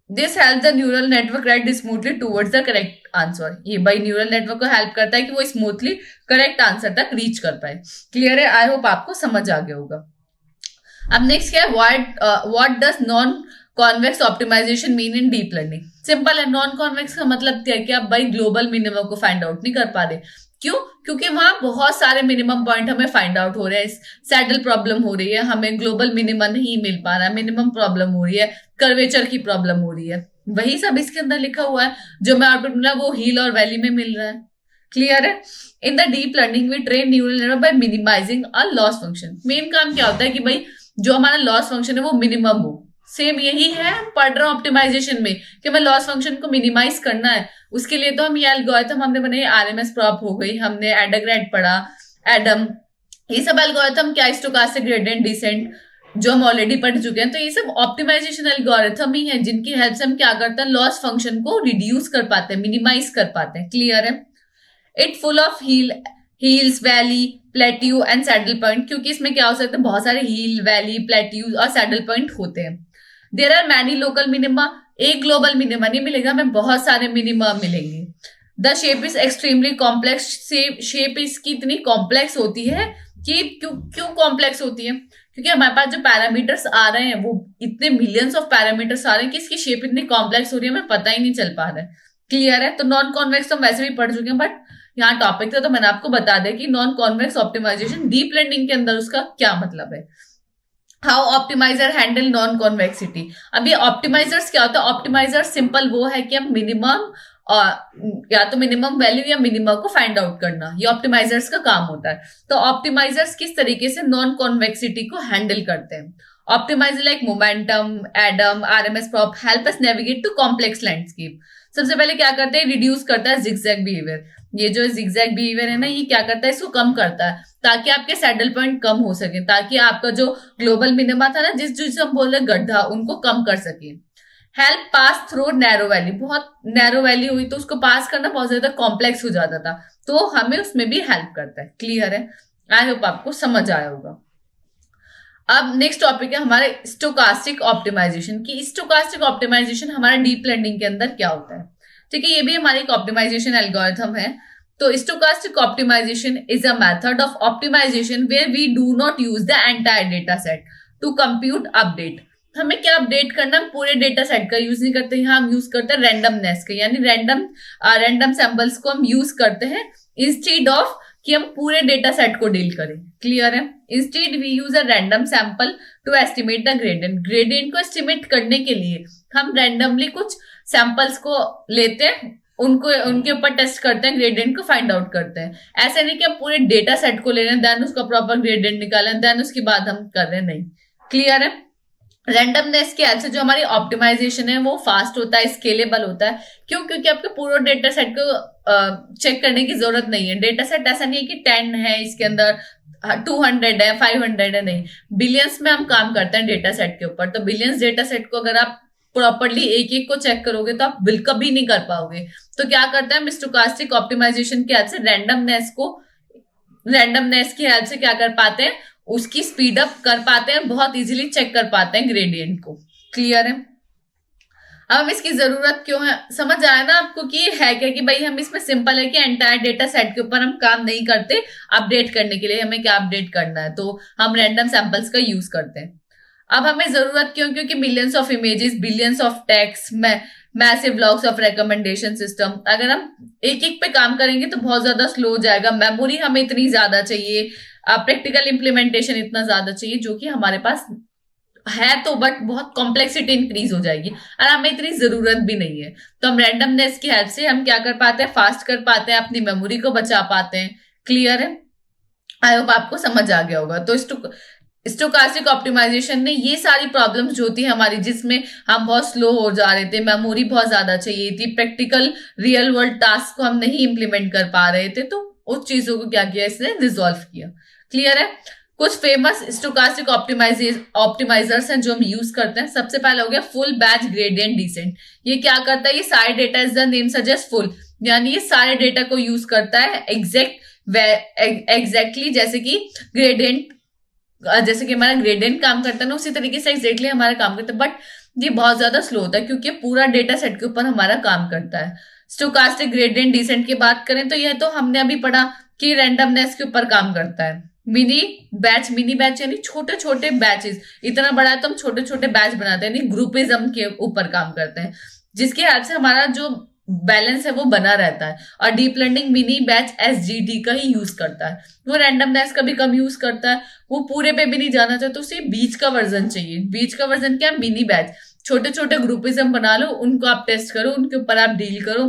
A: This help the neural network right smoothly towards the correct answer. ये भाई न्यूरल नेटवर्क को हेल्प करता है कि वो स्मूथली करेक्ट आंसर तक रीच कर पाए। क्लियर है? आई होप आपको समझ आ गया होगा। अब नेक्स्ट क्या है, what does non convex optimization mean in deep learning. Simple है, नॉन कॉन्वेक्स का मतलब क्या है कि आप भाई ग्लोबल मिनिमम को फाइंड आउट नहीं कर पा रहे। क्यों? क्योंकि वहां बहुत सारे मिनिमम पॉइंट हमें फाइंड आउट हो रहे हैं। सैडल प्रॉब्लम हो रही है, हमें ग्लोबल मिनिमम नहीं मिल पा रहा है, मिनिमम प्रॉब्लम हो रही है, कर्वेचर की प्रॉब्लम हो रही है। वही सब इसके अंदर लिखा हुआ है। जो मैं आउटपुट मिला वो हिल और वैली में मिल रहा है। क्लियर है? In the deep learning we train neural network by minimizing a loss function. Main काम क्या होता है कि भाई जो हमारा लॉस फंक्शन है वो मिनिमम हो। सेम यही है हम पढ़ रहे हैं ऑप्टिमाइजेशन में, कि हमें लॉस फंक्शन को मिनिमाइज करना है। उसके लिए तो हम ये एल्गोरिथम हमने बनाई, आरएमएस प्रॉप हो गई, हमने एडाग्रेड पढ़ा, एडम, ये सब एल्गोरिथम क्या, स्टोकास्टिक ग्रेडियंट डिसेंट, जो हम ऑलरेडी पढ़ चुके हैं। तो ये सब ऑप्टिमाइजेशन एल्गोरिथम ही है जिनकी हेल्प से हम क्या करते हैं, लॉस फंक्शन को रिड्यूस कर पाते हैं, मिनिमाइज कर पाते हैं। क्लियर है? It full of hills, valley, plateau and saddle point, क्योंकि इसमें क्या हो सकता है, बहुत सारे हील, वैली, प्लेट्यू और सैडल पॉइंट होते हैं। There are many local minima, एक ग्लोबल मिनिमा नहीं मिलेगा, हमें बहुत सारे मिनिमा मिलेंगे। The shape is extremely complex, shape इसकी इतनी कॉम्प्लेक्स होती है कि क्यों क्यों कॉम्प्लेक्स होती है, क्योंकि हमारे पास जो पैरामीटर्स आ रहे हैं वो इतने मिलियंस ऑफ पैरामीटर्स आ रहे हैं कि इसकी शेप इतनी कॉम्प्लेक्स हो रही है, हमें पता ही नहीं चल पा रहा है। क्लियर है? तो नॉन कॉन्वेक्स तो हम वैसे भी पढ़ चुके हैं, बट यहाँ टॉपिक था तो मैंने आपको बता दिया कि non convex optimization deep learning के अंदर उसका क्या मतलब है। How optimizer handle non convexity. अब ये ऑप्टिमाइजर्स क्या होता है, ऑप्टिमाइजर सिंपल वो है कि हम मिनिमम या तो मिनिमम वैल्यू या मिनिमम को फाइंड आउट करना, ये ऑप्टिमाइजर्स का काम होता है। तो ऑप्टिमाइजर्स किस तरीके से नॉन कॉन्वेक्सिटी को हैंडल करते हैं। Optimizer like momentum, Adam, RMS prop help us navigate to complex landscape. सबसे पहले क्या करते हैं, रिड्यूस करता है जिगजैग बिहेवियर। ये जो जिगजैग बिहेवियर है ना, ये क्या करता है, इसको कम करता है ताकि आपके सैडल पॉइंट कम हो सके, ताकि आपका जो ग्लोबल मिनिमा था ना, जिस हम बोल रहे गड्ढा, उनको कम कर सके। Help pass through narrow valley, बहुत नैरो वैली हुई तो उसको पास करना बहुत ज्यादा कॉम्प्लेक्स हो जाता था, तो हमें उसमें भी हेल्प करता है। क्लियर है? आई होप आपको समझ आया होगा। अब नेक्स्ट टॉपिक है हमारे स्टोकास्टिक ऑप्टिमाइजेशन की। स्टोकास्टिक ऑप्टिमाइजेशन हमारा डीप लर्निंग के अंदर क्या होता है। ठीक है, ये भी हमारी एक ऑप्टिमाइजेशन एल्गोरिथम है। तो stochastic optimization is a method of optimization where we do not use the entire data set to compute update. हमें क्या अपडेट करना, हम पूरे डेटा सेट का यूज नहीं करते, यहाँ हम यूज करते हैं रैंडमनेस का, यानी रैंडम सैंपल्स को हम यूज करते हैं इंस्टेड ऑफ कि हम पूरे डेटा सेट को डील करें। क्लियर है? Instead we use a random sample to estimate the gradient. Gradient को एस्टिमेट करने के लिए हम रैंडमली कुछ सैंपल्स को लेते हैं, उनको उनके ऊपर टेस्ट करते हैं, ग्रेडियंट को फाइंड आउट करते हैं। ऐसा नहीं कि हम पूरे डेटा सेट को ले रहे हैं, देन उसका प्रॉपर ग्रेडियंट निकालें, देन उसके बाद हम कर रहे हैं, नहीं। क्लियर है? रैंडमनेस की हेल्प से जो हमारी ऑप्टिमाइजेशन है वो फास्ट होता है, स्केलेबल होता है। क्यों? क्योंकि आपके पूरा डेटा सेट को चेक करने की जरूरत नहीं है। डेटा सेट ऐसा नहीं है कि 10 है इसके अंदर, 200 है, 500 है, नहीं, बिलियंस में हम काम करते हैं डेटा सेट के ऊपर। तो बिलियंस डेटा सेट को अगर आप प्रॉपरली एक एक को चेक करोगे तो आप बिल कभी नहीं कर पाओगे। तो क्या करते हैं, स्टोकास्टिक ऑप्टिमाइजेशन की हेल्प से रैंडमनेस की हेल्प से क्या कर पाते हैं, उसकी स्पीड अप कर पाते हैं, बहुत इजीली चेक कर पाते हैं ग्रेडियंट को। क्लियर है? अब हम इसकी जरूरत क्यों है, समझ आया ना आपको कि ये है क्या, कि भाई हम इसमें सिंपल है कि एंटायर डेटा सेट के ऊपर हम काम नहीं करते, अपडेट करने के लिए हमें क्या अपडेट करना है, तो हम रैंडम सैंपल्स का यूज करते हैं। अब हमें जरूरत क्यों? क्योंकि millions of images, billions of text, massive blocks of recommendation system, अगर हम एक एक पे काम करेंगे तो बहुत ज्यादा स्लो हो जाएगा। मेमोरी हमें इतनी ज्यादा चाहिए, प्रैक्टिकल इम्प्लीमेंटेशन इतना ज्यादा चाहिए, जो कि हमारे पास है तो, बट बहुत कॉम्प्लेक्सिटी इंक्रीज हो जाएगी और हमें इतनी जरूरत भी नहीं है। तो हम रैंडमनेस की हेल्प से हम क्या कर पाते हैं? फास्ट कर पाते हैं, अपनी मेमोरी को बचा पाते हैं। क्लियर है? आई होप आपको समझ आ गया होगा। तो स्टोकास्टिक ऑप्टिमाइजेशन ने ये सारी प्रॉब्लम्स जो थी हमारी, जिसमें हम बहुत स्लो हो जा रहे थे, मेमोरी बहुत ज्यादा चाहिए थी, प्रैक्टिकल रियल वर्ल्ड टास्क को हम नहीं इंप्लीमेंट कर पा रहे थे, तो उस चीजों को क्या किया? इसने रिजॉल्व किया। क्लियर है? कुछ फेमस स्टोकास्टिक ऑप्टिमाइजर्स हैं जो हम यूज करते हैं। सबसे पहला हो गया फुल बैच ग्रेडियंट डिसेंट। ये क्या करता है? ये सारे data, is the name suggest full, यानी ये सारे डेटा को यूज करता है एग्जैक्टली जैसे कि ग्रेडियंट, जैसे कि हमारा ग्रेडियंट काम करता है ना, उसी तरीके से एग्जैक्टली हमारा काम करता है। बट ये बहुत ज्यादा स्लो होता है क्योंकि पूरा डेटा सेट के ऊपर हमारा काम करता है। स्टोकास्टिक ग्रेडियंट डिसेंट की बात करें तो यह तो हमने अभी पढ़ा कि रैंडमनेस के ऊपर काम करता है। मिनी बैच यानी छोटे छोटे बैचेस, इतना बड़ा है तो हम छोटे छोटे बैच बनाते हैं, यानी ग्रुपिज्म के ऊपर काम करते हैं, जिसके हेल्प से हमारा जो बैलेंस है वो बना रहता है। और डीप लर्निंग मिनी बैच एसजीडी का ही यूज करता है। वो रैंडमनेस का भी कम यूज करता है, वो पूरे पे भी नहीं जाना चाहता, उसे बीच का वर्जन चाहिए। बीच का वर्जन क्या? मिनी बैच, छोटे छोटे ग्रुपिज्म बना लो, उनको आप टेस्ट करो, उनके ऊपर आप डील करो,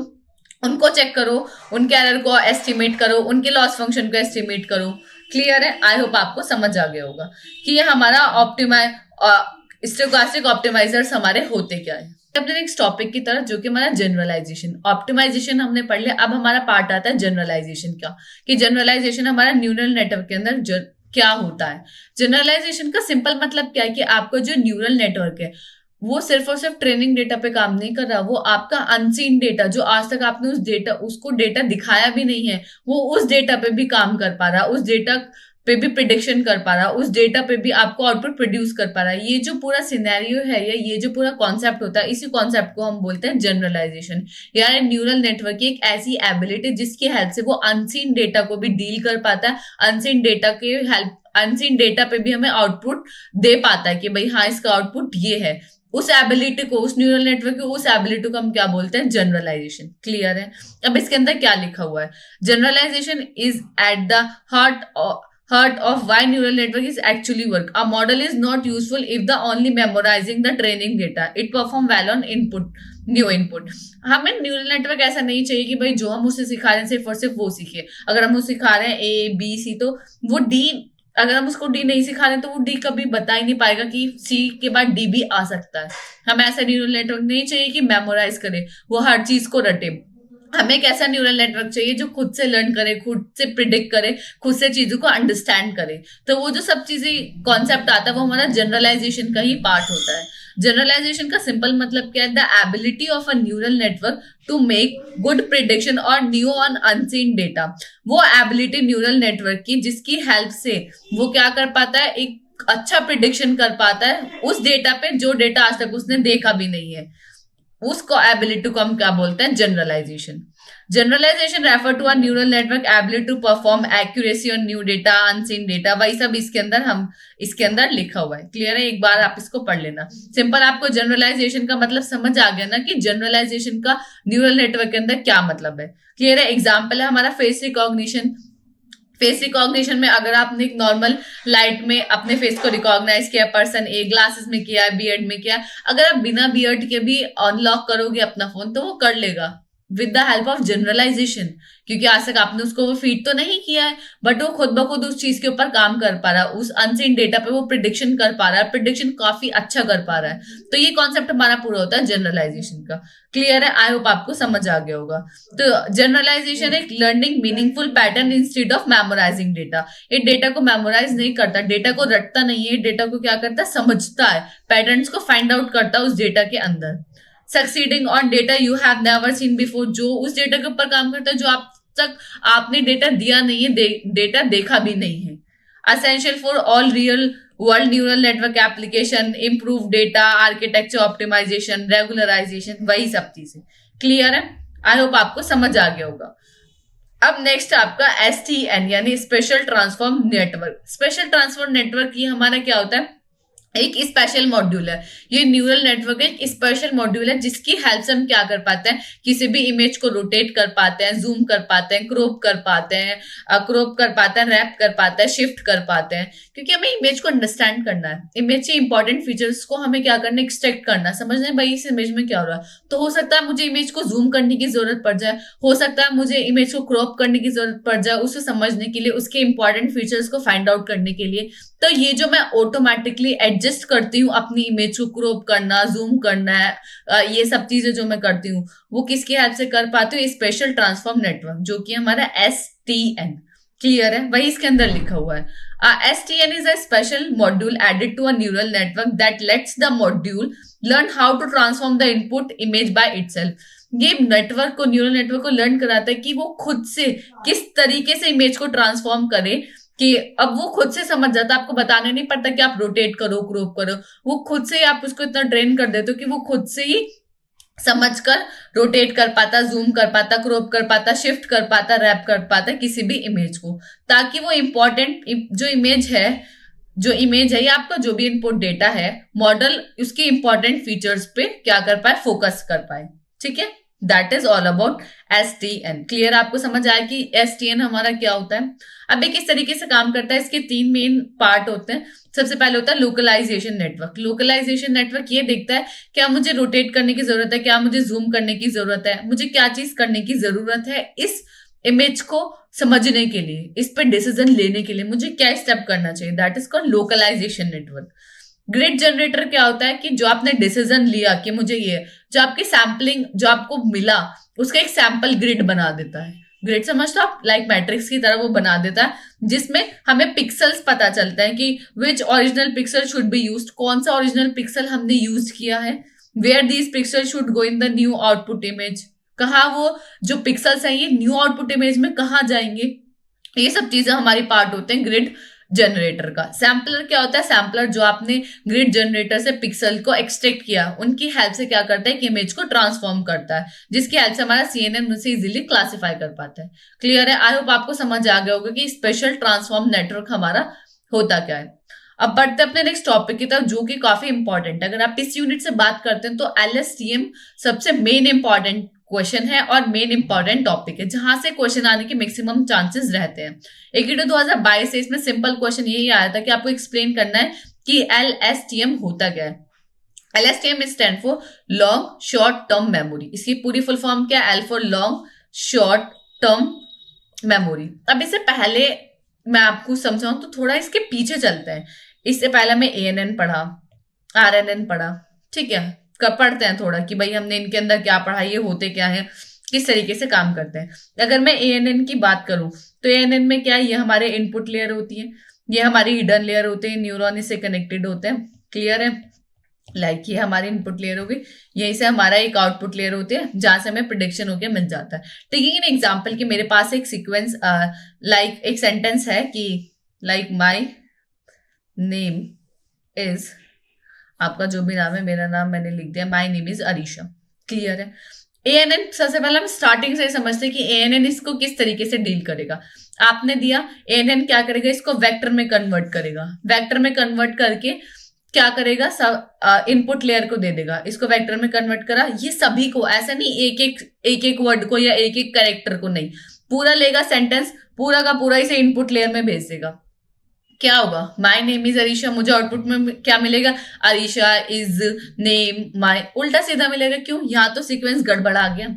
A: उनको चेक करो, उनके एरर को एस्टिमेट करो, उनके लॉस फंक्शन को एस्टिमेट करो। क्लियर है? आई होप आपको समझ आ गया होगा कि ये हमारा स्टोकास्टिक ऑप्टिमाइजर्स हमारे होते क्या है। अपने नेक्स्ट टॉपिक की तरफ, जो कि हमारा जनरलाइजेशन। ऑप्टिमाइजेशन हमने पढ़ लिया, अब हमारा पार्ट आता है जनरलाइजेशन का, कि जनरलाइजेशन हमारा न्यूरल नेटवर्क के अंदर क्या होता है। जनरलाइजेशन का सिंपल मतलब क्या है? कि आपका जो न्यूरल नेटवर्क है वो सिर्फ और सिर्फ ट्रेनिंग डेटा पे काम नहीं कर रहा, वो आपका अनसीन डेटा, जो आज तक आपने उसको डेटा दिखाया भी नहीं है, वो उस डेटा पे भी काम कर पा रहा, उस डेटा पे भी प्रिडिक्शन कर पा रहा, उस डेटा पे भी आपको आउटपुट प्रोड्यूस कर पा रहा है। ये जो पूरा सिनेरियो है या ये जो पूरा कॉन्सेप्ट होता है, इसी कॉन्सेप्ट को हम बोलते हैं जनरलाइजेशन। यानी न्यूरल नेटवर्क की एक ऐसी एबिलिटी जिसकी हेल्प से वो अनसीन डेटा को भी डील कर पाता है, अनसीन डेटा पे भी हमें आउटपुट दे पाता है कि भाई हाँ, इसका आउटपुट ये है। उस एबिलिटी को, उस न्यूरल नेटवर्क की उस एबिलिटी को हम क्या बोलते हैं? जनरलाइजेशन। क्लियर है? अब इसके अंदर क्या लिखा हुआ है? Generalization is at the heart of why neural network is actually work. A model is not useful if the only memorizing the training data. It perform well on new input. हमें neural network ऐसा नहीं चाहिए कि भाई जो हम उसे सिखा रहे हैं सिर्फ और सिर्फ वो सीखे। अगर हम उसे सिखा रहे हैं ए बी सी, तो वो डी, अगर हम उसको डी नहीं सिखा रहे तो वो डी कभी बता ही नहीं पाएगा कि सी के बाद डी भी आ सकता है। हमें ऐसा न्यूरल नेटवर्क नहीं चाहिए कि मेमोराइज करे, वो हर चीज को रटे। हमें एक ऐसा न्यूरल नेटवर्क चाहिए जो खुद से लर्न करे, खुद से प्रिडिक्ट करे, खुद से चीजों को अंडरस्टैंड करे। तो वो जो सब चीजें कॉन्सेप्ट आता है वो हमारा जनरलाइजेशन का ही पार्ट होता है। जनरलाइजेशन का सिंपल मतलब क्या है? The ability of a neural network to make good prediction और न्यू ऑन अनसीन डेटा। वो एबिलिटी न्यूरल नेटवर्क की जिसकी हेल्प से वो क्या कर पाता है? एक अच्छा प्रिडिक्शन कर पाता है उस डेटा पे जो डेटा आज तक उसने देखा भी नहीं है। उसको एबिलिटी को हम क्या बोलते हैं? Generalization. Generalization refer to a neural network ability to perform accuracy on new data, unseen data. वही सब इसके अंदर लिखा हुआ है। क्लियर है? एक बार आप इसको पढ़ लेना। सिंपल आपको जनरलाइजेशन का मतलब समझ आ गया ना कि जनरलाइजेशन का न्यूरल नेटवर्क के अंदर क्या मतलब है। क्लियर है? एग्जाम्पल है हमारा फेस रिकॉग्निशन। फेस रिकॉग्निशन में अगर आपने एक नॉर्मल लाइट में अपने फेस को रिकॉग्नाइज किया, पर्सन ए ग्लासेस में किया है, बियर्ड में किया, अगर आप बिना बियर्ड के भी अनलॉक करोगे अपना फोन तो वो कर लेगा with the help of generalization, क्योंकि आज तक आपने उसको वो फीड तो नहीं किया है, बट वो खुद ब खुद उस चीज के ऊपर काम कर पा रहा है, उस अनसीन डेटा पे वो प्रिडिक्शन कर पा रहा है, प्रिडिक्शन काफी अच्छा कर पा रहा है। तो ये कॉन्सेप्ट हमारा पूरा होता है जनरलाइजेशन का। क्लियर है? आई होप आपको समझ आ गया होगा। तो जनरलाइजेशन एक learning meaningful pattern instead of memorizing data. ये डेटा को मेमोराइज नहीं करता, डेटा को रटता नहीं है, डेटा को क्या करता है? समझता है, पैटर्न्स को फाइंड आउट करता है उस डेटा के अंदर। Succeeding on data you have never seen before, जो उस डेटा के ऊपर काम करता है जो आप तक आपने डेटा दिया नहीं है, डेटा देखा भी नहीं है। Essential for all real world neural network application, improve data architecture optimization, regularization, वही सब चीजें। क्लियर है? आई होप आपको समझ आ गया होगा। अब नेक्स्ट आपका STN यानी special transform network. Special transform network ये हमारा क्या होता है? एक स्पेशल मॉड्यूल है। ये न्यूरल नेटवर्क एक स्पेशल मॉड्यूल है जिसकी हेल्प से हम क्या कर पाते हैं, किसी भी इमेज को रोटेट कर पाते हैं, जूम कर पाते हैं, क्रॉप कर पाते हैं, रैप कर पाते हैं, शिफ्ट कर पाते हैं, क्योंकि हमें इमेज को अंडरस्टैंड करना है। इमेज के इंपॉर्टेंट फीचर्स को हमें क्या करना है, एक्सट्रैक्ट करना, समझना है भाई इस इमेज में क्या हो रहा है। तो हो सकता है मुझे इमेज को जूम करने की जरूरत पड़ जाए, हो सकता है मुझे इमेज को क्रॉप करने की जरूरत पड़ जाए, उसे समझने के लिए, उसके इंपॉर्टेंट फीचर्स को फाइंड आउट करने के लिए। तो ये जो मैं ऑटोमेटिकली एडजस्ट करती हूँ अपनी इमेज को क्रॉप करना, जूम करना है, ये सब चीजें जो मैं करती हूँ वो किसकी हेल्प से कर पाती हूँ, स्पेशल ट्रांसफॉर्म नेटवर्क, जो कि हमारा STN। क्लियर है, वही इसके अंदर लिखा हुआ है। STN is a special module added to a neural network that lets the module learn how to transform the input image by itself. ये नेटवर्क को, न्यूरल नेटवर्क को लर्न कराता है कि वो खुद से किस तरीके से इमेज को ट्रांसफॉर्म करे, कि अब वो खुद से समझ जाता है, आपको बताने नहीं पड़ता कि आप रोटेट करो, क्रॉप करो, वो खुद से ही आप उसको इतना ट्रेन कर देते हो कि वो खुद से ही समझकर रोटेट कर पाता, जूम कर पाता, क्रॉप कर पाता, शिफ्ट कर पाता, रैप कर पाता किसी भी इमेज को, ताकि वो इंपॉर्टेंट जो इमेज है या आपका जो भी इनपुट डेटा है, मॉडल उसके इंपॉर्टेंट फीचर्स पे क्या कर पाए, फोकस कर पाए। ठीक है, that is all about STN। Clear, आपको समझ आया कि STN हमारा क्या होता है। अब ये किस तरीके से काम करता है, इसके 3 मेन पार्ट होते हैं। सबसे पहले होता है लोकलाइजेशन नेटवर्क। लोकलाइजेशन नेटवर्क ये देखता है क्या मुझे रोटेट करने की जरूरत है, क्या मुझे जूम करने की जरूरत है, मुझे क्या चीज करने की जरूरत है इस इमेज को समझने के लिए, इस पे डिसीजन लेने के लिए मुझे क्या स्टेप करना चाहिए, that is called localization network. Grid generator क्या होता है कि जो आपने डिसीजन लिया कि मुझे ये, जो आपकी सैम्पलिंग जो आपको मिला उसका एक सैंपल ग्रिड बना देता है। ग्रिड समझते हो आप, लाइक मैट्रिक्स की तरह वो बना देता है, जिसमें हमें पिक्सल्स पता चलता है कि which original pixel should be used, कौन सा ओरिजिनल पिक्सल हमने यूज किया है, where these pixel should go in the new output image, कहाँ वो जो पिक्सल्स हैं ये न्यू आउटपुट इमेज में कहाँ जाएंगे। ये सब चीजें हमारी पार्ट होते हैं ग्रिड जनरेटर का। सैम्पलर क्या होता है, सैम्पलर जो आपने ग्रिड जनरेटर से पिक्सल को एक्सट्रैक्ट किया उनकी हेल्प से क्या करता है कि इमेज को ट्रांसफॉर्म करता है, जिसकी हेल्प से हमारा CNN उसे इजीली क्लासिफाई कर पाता है। क्लियर है, आई होप आपको समझ आ गया होगा कि स्पेशल ट्रांसफॉर्म नेटवर्क हमारा होता क्या है। अब बढ़ते अपने नेक्स्ट टॉपिक की तरफ, जो कि काफी इंपॉर्टेंट है। अगर आप इस यूनिट से बात करते हैं तो LSTM सबसे मेन इंपॉर्टेंट क्वेश्चन है और मेन इंपॉर्टेंट टॉपिक है, जहां से क्वेश्चन आने के मैक्सिमम चांसेस रहते हैं। EKT 2022 से इसमें सिंपल क्वेश्चन यही आया था कि आपको एक्सप्लेन करना है कि LSTM होता क्या है। LSTM stand for long short term memory. इसकी पूरी फुल फॉर्म क्या है, L for long short term memory. अब इससे पहले मैं आपको समझाऊं तो थोड़ा इसके पीछे चलते हैं। इससे पहले मैं ANN पढ़ा, RNN पढ़ा, ठीक है, पढ़ते हैं थोड़ा कि भाई हमने इनके अंदर क्या पढ़ा, ये होते क्या है, किस तरीके से काम करते हैं। अगर मैं ANN की बात करूं तो ANN में क्या है, ये हमारे इनपुट लेयर होती है, ये हमारी हिडन लेयर होते हैं, न्यूरॉन इससे कनेक्टेड होते हैं। क्लियर है, लाइक ये हमारी इनपुट लेयर होगी, यहीं से हमारा एक आउटपुट लेयर होती है जहां से हमें प्रिडिक्शन होकर मिल जाता है। टेकिंग एन एग्जांपल कि मेरे पास एक सीक्वेंस लाइक एक सेंटेंस है कि लाइक माय नेम इज, आपका जो भी नाम है, मेरा नाम मैंने लिख दिया, my name is Arisha. Clear है, ANN सबसे पहले हम स्टार्टिंग से समझते हैं कि ANN इसको किस तरीके से डील करेगा। आपने दिया, ANN क्या करेगा, इसको वेक्टर में कन्वर्ट करेगा, वेक्टर में कन्वर्ट करके क्या करेगा, सब इनपुट लेयर को दे देगा, इसको वेक्टर में कन्वर्ट करा, ये सभी को, ऐसा नहीं एक एक वर्ड को या एक एक कैरेक्टर को, नहीं, पूरा लेगा सेंटेंस, पूरा का पूरा इसे इनपुट लेयर में भेज देगा। क्या होगा, माई नेम इज अरीशा, मुझे आउटपुट में क्या मिलेगा, अरीशा इज नेम माई, उल्टा सीधा मिलेगा। क्यों, यहाँ तो सीक्वेंस गड़बड़ा गया।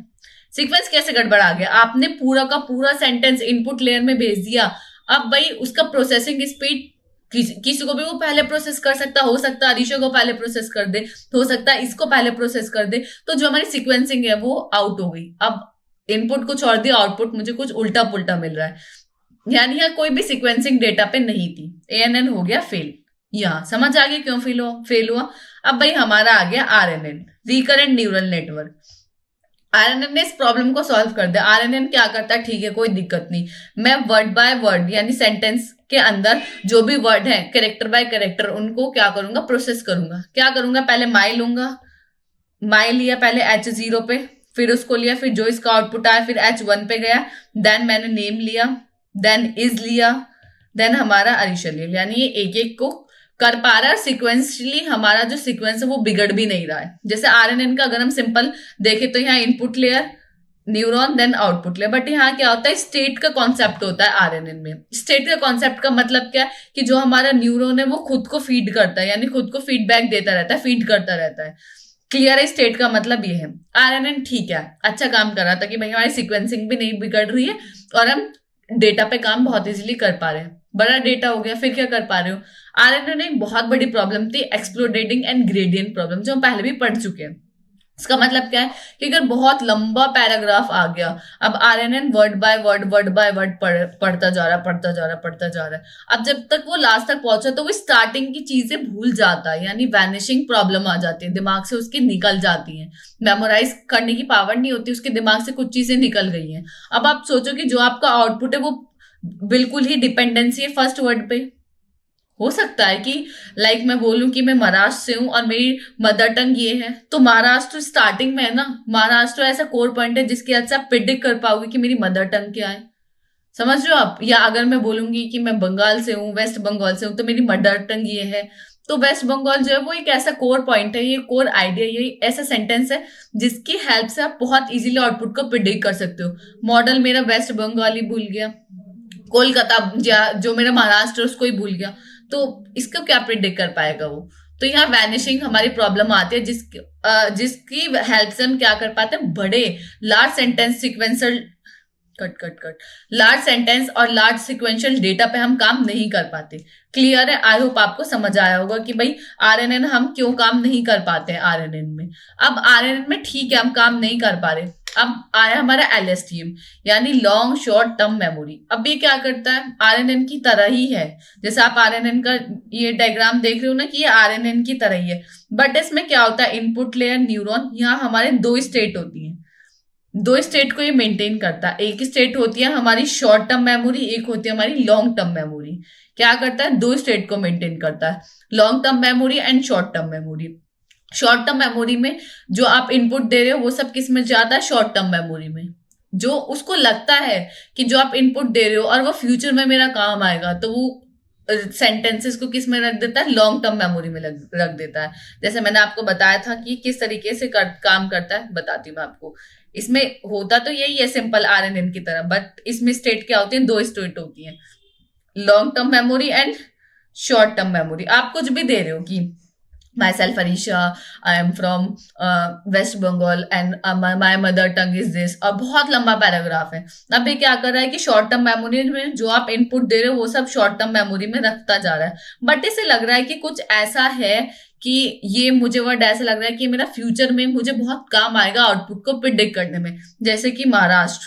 A: सीक्वेंस कैसे गड़बड़ा गया, आपने पूरा का पूरा सेंटेंस इनपुट लेयर में भेज दिया, अब भाई उसका प्रोसेसिंग स्पीड किसी को भी वो पहले प्रोसेस कर सकता, हो सकता है अरीशा को पहले प्रोसेस कर दे, हो सकता है इसको पहले प्रोसेस कर दे, तो जो हमारी सीक्वेंसिंग है वो आउट हो गई। अब इनपुट को छोड़ दिया, आउटपुट मुझे कुछ उल्टा पुल्टा मिल रहा है, यानी यहाँ कोई भी सीक्वेंसिंग डेटा पे नहीं थी, ANN हो गया फेल। यहाँ समझ आ गया क्यों फेल हुआ। अब भाई हमारा आ गया RNN, recurrent neural network. RNN ने इस प्रॉब्लम को सॉल्व कर दिया। RNN क्या करता है, ठीक है कोई दिक्कत नहीं, मैं वर्ड बाय वर्ड यानी सेंटेंस के अंदर जो भी वर्ड है कैरेक्टर बाय कैरेक्टर उनको क्या करूंगा, प्रोसेस करूंगा। क्या करूंगा, पहले माई लूंगा, माई लिया पहले H0 पे, फिर उसको लिया, फिर जो इसका आउटपुट आया फिर H1 पे गया, देन मैंने नेम लिया, देन इज लिया, देन हमारा अरीशा लिया, यानी ये एक एक को कर पा रहा है, सिक्वेंशली हमारा जो सीक्वेंस है वो बिगड़ भी नहीं रहा है। जैसे आरएनएन का अगर हम सिंपल देखें तो यहाँ input layer neuron then output layer, but यहाँ क्या होता है, स्टेट का कॉन्सेप्ट होता है आरएनएन में। स्टेट का कॉन्सेप्ट का मतलब क्या है कि जो हमारा न्यूरॉन है वो खुद को फीड करता है, यानी खुद को फीडबैक देता रहता है, फीड करता रहता है। क्लियर है, स्टेट का मतलब ये है। आरएनएन ठीक है, अच्छा काम कर रहा था कि भाई हमारी सीक्वेंसिंग भी नहीं बिगड़ रही है और हम डेटा पे काम बहुत इजीली कर पा रहे हैं। बड़ा डेटा हो गया, फिर क्या कर पा रहे हो। आरएनएन में एक बहुत बड़ी प्रॉब्लम थी, एक्सप्लोडेटिंग एंड ग्रेडियंट प्रॉब्लम, जो हम पहले भी पढ़ चुके हैं। इसका मतलब क्या है कि अगर बहुत लंबा पैराग्राफ आ गया, अब आरएनएन वर्ड बाय वर्ड पढ़ता जा रहा है। अब जब तक वो लास्ट तक पहुंचा तो वो स्टार्टिंग की चीजें भूल जाता है, यानी वैनिशिंग प्रॉब्लम आ जाती है, दिमाग से उसकी निकल जाती है, मेमोराइज करने की पावर नहीं होती, उसके दिमाग से कुछ चीजें निकल गई हैं। अब आप सोचो कि जो आपका आउटपुट है वो बिल्कुल ही डिपेंडेंसी है फर्स्ट वर्ड पे। हो सकता है कि लाइक मैं बोलूं कि मैं महाराष्ट्र से हूं और मेरी मदर टंग ये है, तो महाराष्ट्र स्टार्टिंग में है ना, महाराष्ट्र ऐसा कोर पॉइंट है जिसकी वजह से आप प्रिडिक्ट कर पाओगे कि मेरी मदर टंग क्या है। समझ रहे हो आप। या अगर मैं बोलूंगी कि मैं बंगाल से हूँ, वेस्ट बंगाल से हूँ, तो मेरी मदर टंग ये है, तो वेस्ट बंगाल जो है वो एक ऐसा कोर पॉइंट है, ये कोर आइडिया, ये ऐसा सेंटेंस है जिसकी हेल्प से आप बहुत इजीली आउटपुट को प्रिडिक्ट कर सकते हो। मॉडल मेरा वेस्ट बंगाल ही भूल गया, कोलकाता जो मेरा महाराष्ट्र उसको ही भूल गया, तो इसको क्या प्रिडिक्ट कर पाएगा वो। तो यहाँ वैनिशिंग हमारी प्रॉब्लम आती है, जिसकी हेल्प से हम क्या कर पाते हैं, बड़े large sentence sequential large sentence और लार्ज सिक्वेंशियल डेटा पे हम काम नहीं कर पाते। क्लियर है, आई होप आपको समझ आया होगा कि भाई आरएनएन हम क्यों काम नहीं कर पाते हैं आरएनएन में। अब आरएनएन में ठीक है हम काम नहीं कर पा रहे, अब आया हमारा एलएसटीएम यानी लॉन्ग शॉर्ट टर्म मेमोरी। अब ये क्या करता है, आरएनएन की तरह ही है। जैसे आप आरएनएन का ये डायग्राम देख रहे हो ना कि ये आरएनएन की तरह ही है, बट इसमें क्या होता है, इनपुट लेयर न्यूरॉन, यहाँ हमारे दो स्टेट होती है, दो स्टेट को ये मेंटेन करता है। एक स्टेट होती है हमारी शॉर्ट टर्म मेमोरी, एक होती है हमारी लॉन्ग टर्म मेमोरी। क्या करता है, दो स्टेट को मेंटेन करता है, long term memory and short term memory. Short term memory में जो आप इनपुट दे रहे हो वो सब किस में जाता है, शॉर्ट टर्म मेमोरी में। जो उसको लगता है कि जो आप इनपुट दे रहे हो और वो फ्यूचर में मेरा काम आएगा, तो वो सेंटेंसेस को किस में रख देता है, लॉन्ग टर्म मेमोरी में रख देता है। जैसे मैंने आपको बताया था कि किस तरीके से काम करता है, बताती हूँ मैं आपको। इसमें होता तो यही है सिंपल आरएनएन की तरह, बट इसमें स्टेट क्या होती है, दो स्टेट होती है, long term memory and short term memory. आप कुछ भी दे रहे हो कि my self Arisha, I am from West Bengal and my mother tongue is this, और बहुत लंबा पैराग्राफ है। अब ये क्या कर रहा है कि शॉर्ट टर्म मेमोरी में जो आप इनपुट दे रहे हो वो सब शॉर्ट टर्म मेमोरी में रखता जा रहा है, बट इसे लग रहा है कि कुछ ऐसा है कि ये मुझे वर्ड ऐसा लग रहा है कि मेरा फ्यूचर में मुझे बहुत काम आएगा आउटपुट को प्रिडिक्ट करने में। जैसे कि महाराष्ट्र,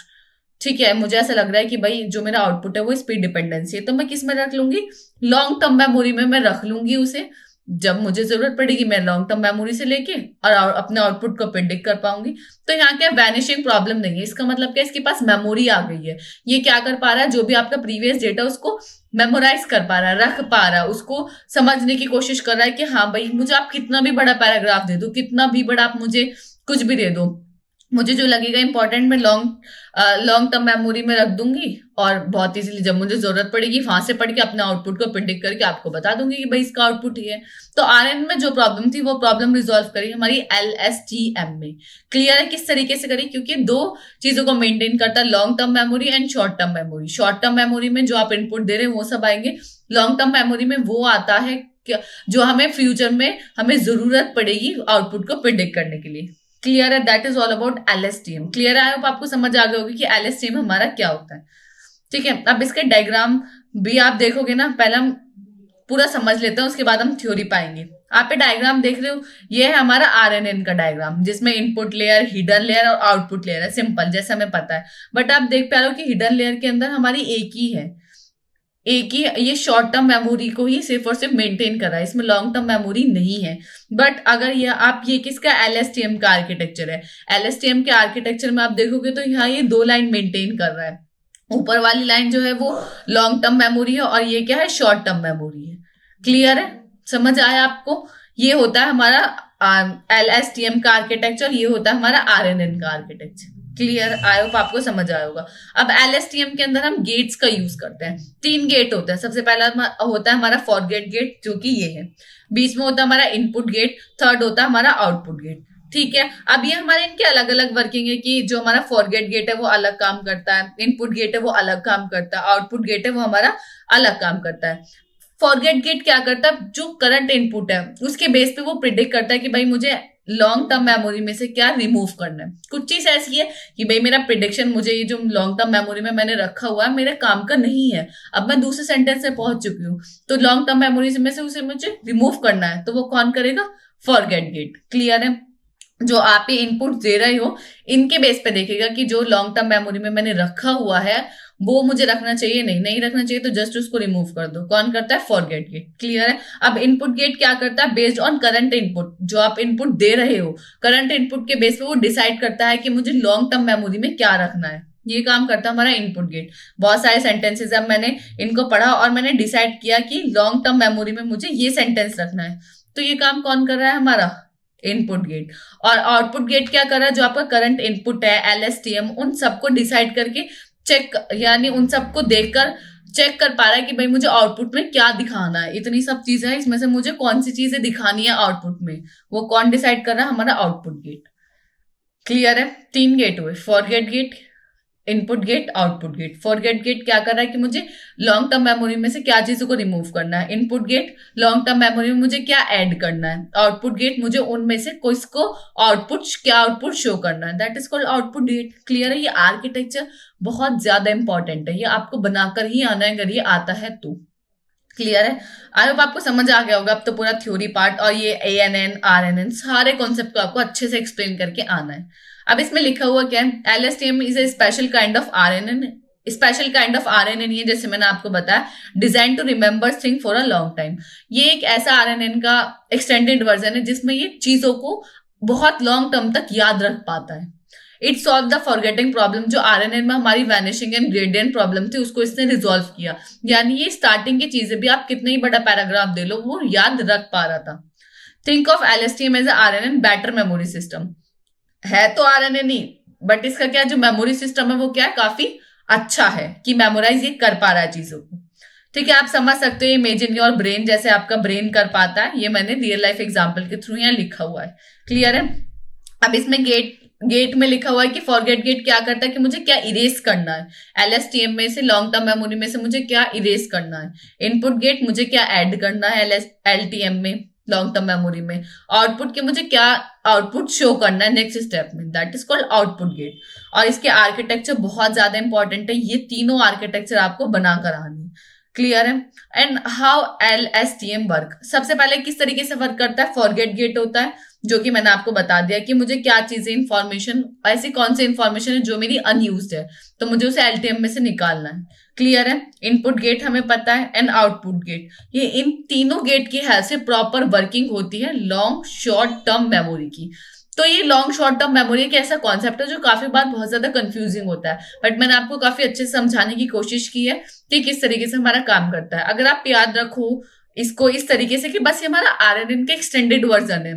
A: ठीक है, मुझे ऐसा लग रहा है कि भाई जो मेरा आउटपुट है वो स्पीड डिपेंडेंसी है, तो मैं किस में रख लूंगी, लॉन्ग टर्म मेमोरी में मैं रख लूंगी उसे। जब मुझे जरूरत पड़ेगी मैं लॉन्ग टर्म मेमोरी से लेके और अपने आउटपुट को प्रिडिक्ट कर पाऊंगी। तो यहाँ क्या वैनिशिंग प्रॉब्लम नहीं है, इसका मतलब क्या, इसके पास मेमोरी आ गई है। ये क्या कर पा रहा है, जो भी आपका प्रीवियस डेटा उसको मेमोराइज कर पा रहा है, रख पा रहा है, उसको समझने की कोशिश कर रहा है कि हाँ भाई मुझे आप कितना भी बड़ा पैराग्राफ दे दो, कितना भी बड़ा आप मुझे कुछ भी दे दो, मुझे जो लगेगा इंपॉर्टेंट मैं लॉन्ग टर्म मेमोरी में रख दूंगी और बहुत इजीली जब मुझे जरूरत पड़ेगी वहां से पढ़ के अपने आउटपुट को प्रिडिक्ट करके आपको बता दूंगी कि भाई इसका आउटपुट ही है। तो आरएन में जो प्रॉब्लम थी वो प्रॉब्लम रिजॉल्व करी हमारी एलएसटीएम में। क्लियर है किस तरीके से करी, क्योंकि दो चीजों को मेंटेन करता है, long term memory and short term memory. Short term memory में जो आप इनपुट दे रहे हैं वो सब आएंगे, लॉन्ग टर्म मेमोरी में वो आता है जो हमें फ्यूचर में हमें जरूरत पड़ेगी आउटपुट को प्रिडिक्ट करने के लिए। क्लियर है, that is all about LSTM. Clear है, आपको समझ आ गया होगी कि एलएसटीएम हमारा क्या होता है। ठीक है, अब इसके डायग्राम भी आप देखोगे ना, पहले हम पूरा समझ लेते हैं उसके बाद हम थ्योरी पाएंगे। आप ये डायग्राम देख रहे हो, ये है हमारा आरएनएन का डायग्राम जिसमें इनपुट लेयर, हिडन लेयर और आउटपुट लेयर है, सिंपल जैसे हमें पता है। बट आप देख पा रहे हो कि हिडन लेयर के अंदर हमारी एक ही है, एक ही, ये शॉर्ट टर्म मेमोरी को ही सिर्फ और सिर्फ मेंटेन कर रहा है, इसमें लॉन्ग टर्म मेमोरी नहीं है। बट अगर ये किसका एलएसटीएम का आर्किटेक्चर है, एलएसटीएम के आर्किटेक्चर में आप देखोगे तो यहाँ ये दो लाइन मेंटेन कर रहा है। ऊपर वाली लाइन जो है वो लॉन्ग टर्म मेमोरी है और ये क्या है, शॉर्ट टर्म मेमोरी है। क्लियर है, समझ आया आपको। ये होता है हमारा एलएसटीएम का आर्किटेक्चर, ये होता है हमारा आरएनएन का आर्किटेक्चर। क्लियर, आई होप आपको समझ आया होगा। अब LSTM के अंदर हम गेट्स का यूज करते हैं। 3 गेट होते हैं। सबसे पहला होता है हमारा फॉरगेट गेट, जो कि ये है। बीच में होता है हमारा इनपुट गेट, थर्ड होता है हमारा आउटपुट गेट। ठीक है, अब ये हमारे इनके अलग अलग वर्किंग है कि जो हमारा फॉरगेट गेट है वो अलग काम करता है, इनपुट गेट है वो अलग काम करता है, आउटपुट गेट है वो हमारा अलग काम करता है। फॉरगेट गेट क्या करता है, जो करंट इनपुट है उसके बेस पे वो प्रिडिक्ट करता है कि भाई मुझे लॉन्ग टर्म मेमोरी में से क्या रिमूव करना है। कुछ चीज ऐसी है कि भाई मेरा प्रिडिक्शन, मुझे ये जो लॉन्ग टर्म मेमोरी में मैंने रखा हुआ है मेरे काम का नहीं है, अब मैं दूसरे सेंटेंस से पहुंच चुकी हूँ, तो लॉन्ग टर्म मेमोरी में से उसे मुझे रिमूव करना है, तो वो कौन करेगा, फॉरगेट गेट। क्लियर है, जो आप ये इनपुट दे रहे हो इनके बेस पे देखेगा कि जो लॉन्ग टर्म मेमोरी में मैंने रखा हुआ है वो मुझे रखना चाहिए, नहीं रखना चाहिए, तो जस्ट उसको रिमूव कर दो। कौन करता है, फॉरगेट गेट। क्लियर है। अब इनपुट गेट क्या करता है, बेस्ड ऑन करंट इनपुट, जो आप इनपुट दे रहे हो करंट इनपुट के बेस पे वो डिसाइड करता है कि मुझे लॉन्ग टर्म मेमोरी में क्या रखना है। ये काम करता है हमारा इनपुट गेट। बहुत सारे सेंटेंसेस अब मैंने इनको पढ़ा और मैंने डिसाइड किया कि लॉन्ग टर्म मेमोरी में मुझे ये सेंटेंस रखना है, तो ये काम कौन कर रहा है, हमारा इनपुट गेट। और आउटपुट गेट क्या कर रहा है, जो आपका करंट इनपुट है LSTM, उन सबको डिसाइड करके चेक, यानी उन सबको देखकर चेक कर पा रहा है कि भाई मुझे आउटपुट में क्या दिखाना है। इतनी सब चीजें हैं, इसमें से मुझे कौन सी चीजें दिखानी है आउटपुट में, वो कौन डिसाइड कर रहा है, हमारा आउटपुट गेट। क्लियर है, 3 गेट हुए, forget gate, input gate, output gate. Forget gate क्या कर रहा है कि मुझे लॉन्ग टर्म मेमोरी में से क्या चीजों को रिमूव करना है, input gate long term memory में मुझे क्या ऐड करना है, आउटपुट गेट मुझे उनमें से किसको आउटपुट शो करना है, that is called output gate. Clear है, ये आर्किटेक्चर बहुत ज्यादा इंपॉर्टेंट है, ये आपको बनाकर ही आना है अगर ये आता है तो। क्लियर है, आई होप आपको समझ आ गया होगा। अब तो पूरा थ्योरी पार्ट और ये ANN RNN सारे कॉन्सेप्ट को आपको अच्छे से एक्सप्लेन करके आना है। अब इसमें लिखा हुआ क्या है, LSTM is a special kind of RNN। Special kind of RNN ये, जैसे मैंने आपको बताया, design to remember thing for a long time. ये एक ऐसा RNN का एक्सटेंडेड वर्जन है जिसमें ये चीजों को बहुत लॉन्ग टर्म तक याद रख पाता है। It solve the forgetting problem, जो RNN में हमारी वैनिशिंग एंड ग्रेडियंट प्रॉब्लम थी उसको इसने रिजॉल्व किया। यानी ये स्टार्टिंग की चीजें भी आप कितना ही बड़ा पैराग्राफ दे लो वो याद रख पा रहा था। Think of LSTM as RNN better memory system. है तो RNN ही, बट इसका क्या जो मेमोरी सिस्टम है वो क्या है, काफी अच्छा है कि मेमोराइज ये कर पा रहा है चीजों को। ठीक है, आप समझ सकते हो इमेजिन योर ब्रेन, जैसे आपका ब्रेन कर पाता है, ये मैंने रियल लाइफ एग्जाम्पल के थ्रू यहाँ लिखा हुआ है। क्लियर है। अब इसमें गेट में लिखा हुआ है कि फॉरगेट गेट क्या करता है कि मुझे क्या इरेज करना है, LSTM में से लॉन्ग टर्म मेमोरी में से मुझे क्या इरेज करना है। इनपुट गेट मुझे क्या ऐड करना है LTM में, लॉन्ग टर्म मेमोरी में। आउटपुट के मुझे क्या आउटपुट शो करना है नेक्स्ट स्टेप में, that is called output gate. और इसके आर्किटेक्चर बहुत ज्यादा इंपॉर्टेंट है, ये तीनों आर्किटेक्चर आपको बनाकर आनी। क्लियर है। एंड हाउ LSTM वर्क, सबसे पहले किस तरीके से वर्क करता है, फॉरगेट गेट होता है, जो कि मैंने आपको बता दिया कि मुझे क्या चीजें इंफॉर्मेशन, ऐसी कौन सी इंफॉर्मेशन है जो मेरी अनयूज्ड है, तो मुझे उसे LTM में से निकालना है। क्लियर है। इनपुट गेट हमें पता है, एंड आउटपुट गेट, ये इन तीनों गेट की हेल्प से प्रॉपर वर्किंग होती है लॉन्ग शॉर्ट टर्म मेमोरी की। तो ये लॉन्ग शॉर्ट टर्म मेमोरी एक ऐसा कॉन्सेप्ट है जो काफी बार बहुत ज्यादा कंफ्यूजिंग होता है, बट मैंने आपको काफी अच्छे से समझाने की कोशिश की है कि किस तरीके से हमारा काम करता है। अगर आप याद रखो इसको इस तरीके से कि बस ये हमारा RNN का एक्सटेंडेड वर्जन है।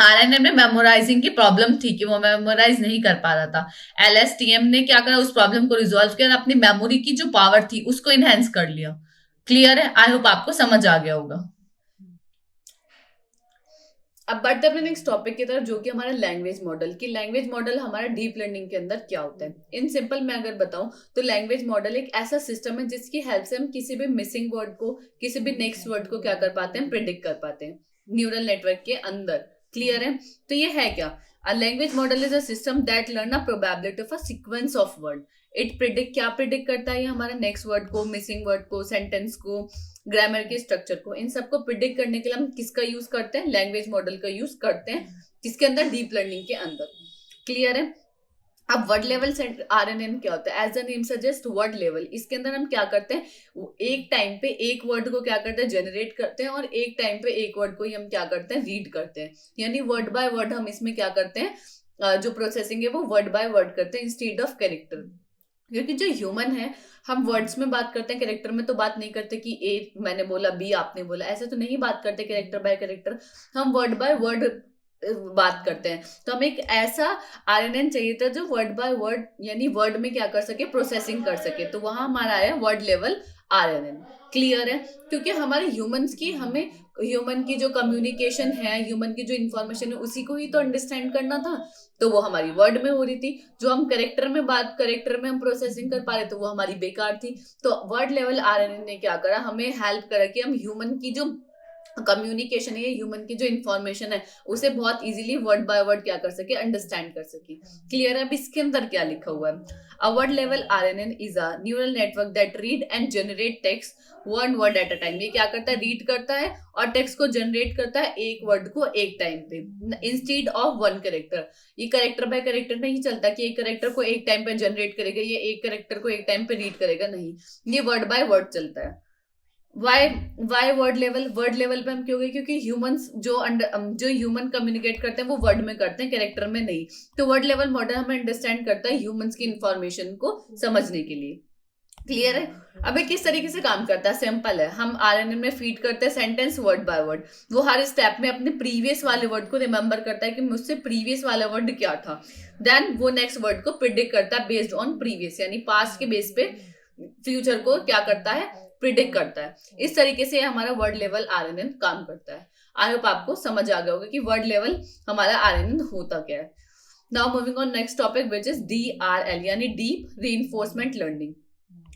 A: RNN में मेमोराइजिंग की प्रॉब्लम थी कि वो मेमोराइज नहीं कर पा रहा था, LSTM ने क्या करा, उस प्रॉब्लम को रिजॉल्व किया, अपनी मेमोरी की जो पावर थी उसको इनहेंस कर लिया। क्लियर है, आई होप आपको समझ आ गया होगा। अब बढ़ते अपने नेक्स्ट टॉपिक की तरफ, जो कि हमारा लैंग्वेज मॉडल। कि लैंग्वेज मॉडल हमारा डीप लर्निंग के अंदर क्या होता है। इन सिंपल मैं अगर बताऊं तो लैंग्वेज मॉडल एक ऐसा सिस्टम है जिसकी हेल्प से हम किसी भी मिसिंग वर्ड को, किसी भी नेक्स्ट वर्ड को क्या कर पाते हैं, प्रिडिक्ट कर पाते हैं न्यूरल नेटवर्क के अंदर। क्लियर है। तो ये है क्या, a language model is a system that learn a probability of a sequence of word. It predict, क्या प्रिडिक्ट करता है, ये हमारा नेक्स्ट वर्ड को, मिसिंग वर्ड को, सेंटेंस को, ग्रामर के स्ट्रक्चर को, इन सबको प्रिडिक्ट करने के लिए हम किसका यूज करते हैं, लैंग्वेज मॉडल का यूज करते हैं, किसके अंदर, डीप लर्निंग के अंदर। क्लियर है। अब वर्ड लेवल RNN क्या होता है, as the name suggest word level. इसके अंदर हम क्या करते हैं, एक टाइम पे एक वर्ड को क्या करते हैं, जनरेट करते हैं, और एक टाइम पे एक वर्ड को ही हम क्या करते हैं, रीड करते हैं। यानी वर्ड बाय वर्ड हम इसमें क्या करते हैं, जो प्रोसेसिंग है वो वर्ड बाय वर्ड करते हैं इंस्टेड ऑफ कैरेक्टर। क्योंकि जो ह्यूमन है हम वर्ड्स में बात करते हैं, कैरेक्टर में तो बात नहीं करते कि ए मैंने बोला, बी आपने बोला, ऐसे तो नहीं बात करते कैरेक्टर बाय कैरेक्टर। हम वर्ड बाय वर्ड बात करते हैं, तो हमें एक ऐसा आरएनएन चाहिए था जो वर्ड बाय वर्ड यानी वर्ड में क्या कर सके, प्रोसेसिंग कर सके। तो वहां हमारा आया वर्ड लेवल आरएनएन। क्लियर है? क्योंकि हमारे ह्यूमंस की, हमें ह्यूमन की जो कम्युनिकेशन है, ह्यूमन की जो इंफॉर्मेशन है, उसी को ही तो अंडरस्टैंड करना था। तो वो हमारी वर्ड में हो रही थी। जो हम करेक्टर में हम प्रोसेसिंग कर पा रहे, तो वो हमारी बेकार थी। तो वर्ड लेवल आरएनएन ने क्या करा, हमें हेल्प करा कि हम ह्यूमन की जो कम्युनिकेशन है, ह्यूमन की जो इन्फॉर्मेशन है, उसे बहुत इजीली वर्ड बाय वर्ड क्या कर सके, अंडरस्टैंड कर सके। क्लियर है? अब इसके अंदर क्या लिखा हुआ है, a word level RNN is a neural network that read and generate text one word at a time. ये क्या करता है, रीड करता है और टेक्स्ट को जनरेट करता है एक वर्ड को एक टाइम पे, इंस्टीड ऑफ वन करेक्टर। ये करेक्टर बाय करेक्टर नहीं चलता कि एक करेक्टर को एक टाइम पे जनरेट करेगा, ये एक करेक्टर को एक टाइम पे रीड करेगा, नहीं, ये वर्ड बाय वर्ड चलता है। वाई वाई वर्ड लेवल पे हम क्यों गए, क्योंकि ह्यूमंस जो ह्यूमन कम्युनिकेट करते हैं वो वर्ड में करते हैं, कैरेक्टर में नहीं। तो वर्ड लेवल मॉडल हमें अंडरस्टैंड करता है ह्यूमंस की इंफॉर्मेशन को समझने के लिए। क्लियर है? अब ये किस तरीके से काम करता है, सिंपल है। हम आरएनएन में फीड करते हैं सेंटेंस वर्ड बाय वर्ड। वो हर स्टेप में अपने प्रीवियस वाले वर्ड को रिमेंबर करता है कि मुझसे प्रीवियस वाला वर्ड क्या था। देन वो नेक्स्ट वर्ड को प्रिडिक्ट करता है बेस्ड ऑन प्रीवियस, यानी पास्ट के बेस पे फ्यूचर को क्या करता है, प्रिडिक्ट करता है। इस तरीके से हमारा वर्ड लेवल आरएनएन काम करता है। आई होप आपको समझ आ गया होगा कि वर्ड लेवल हमारा आरएनएन होता क्या है। Now moving on next topic which is DRL यानी डीप रीइंफोर्समेंट लर्निंग,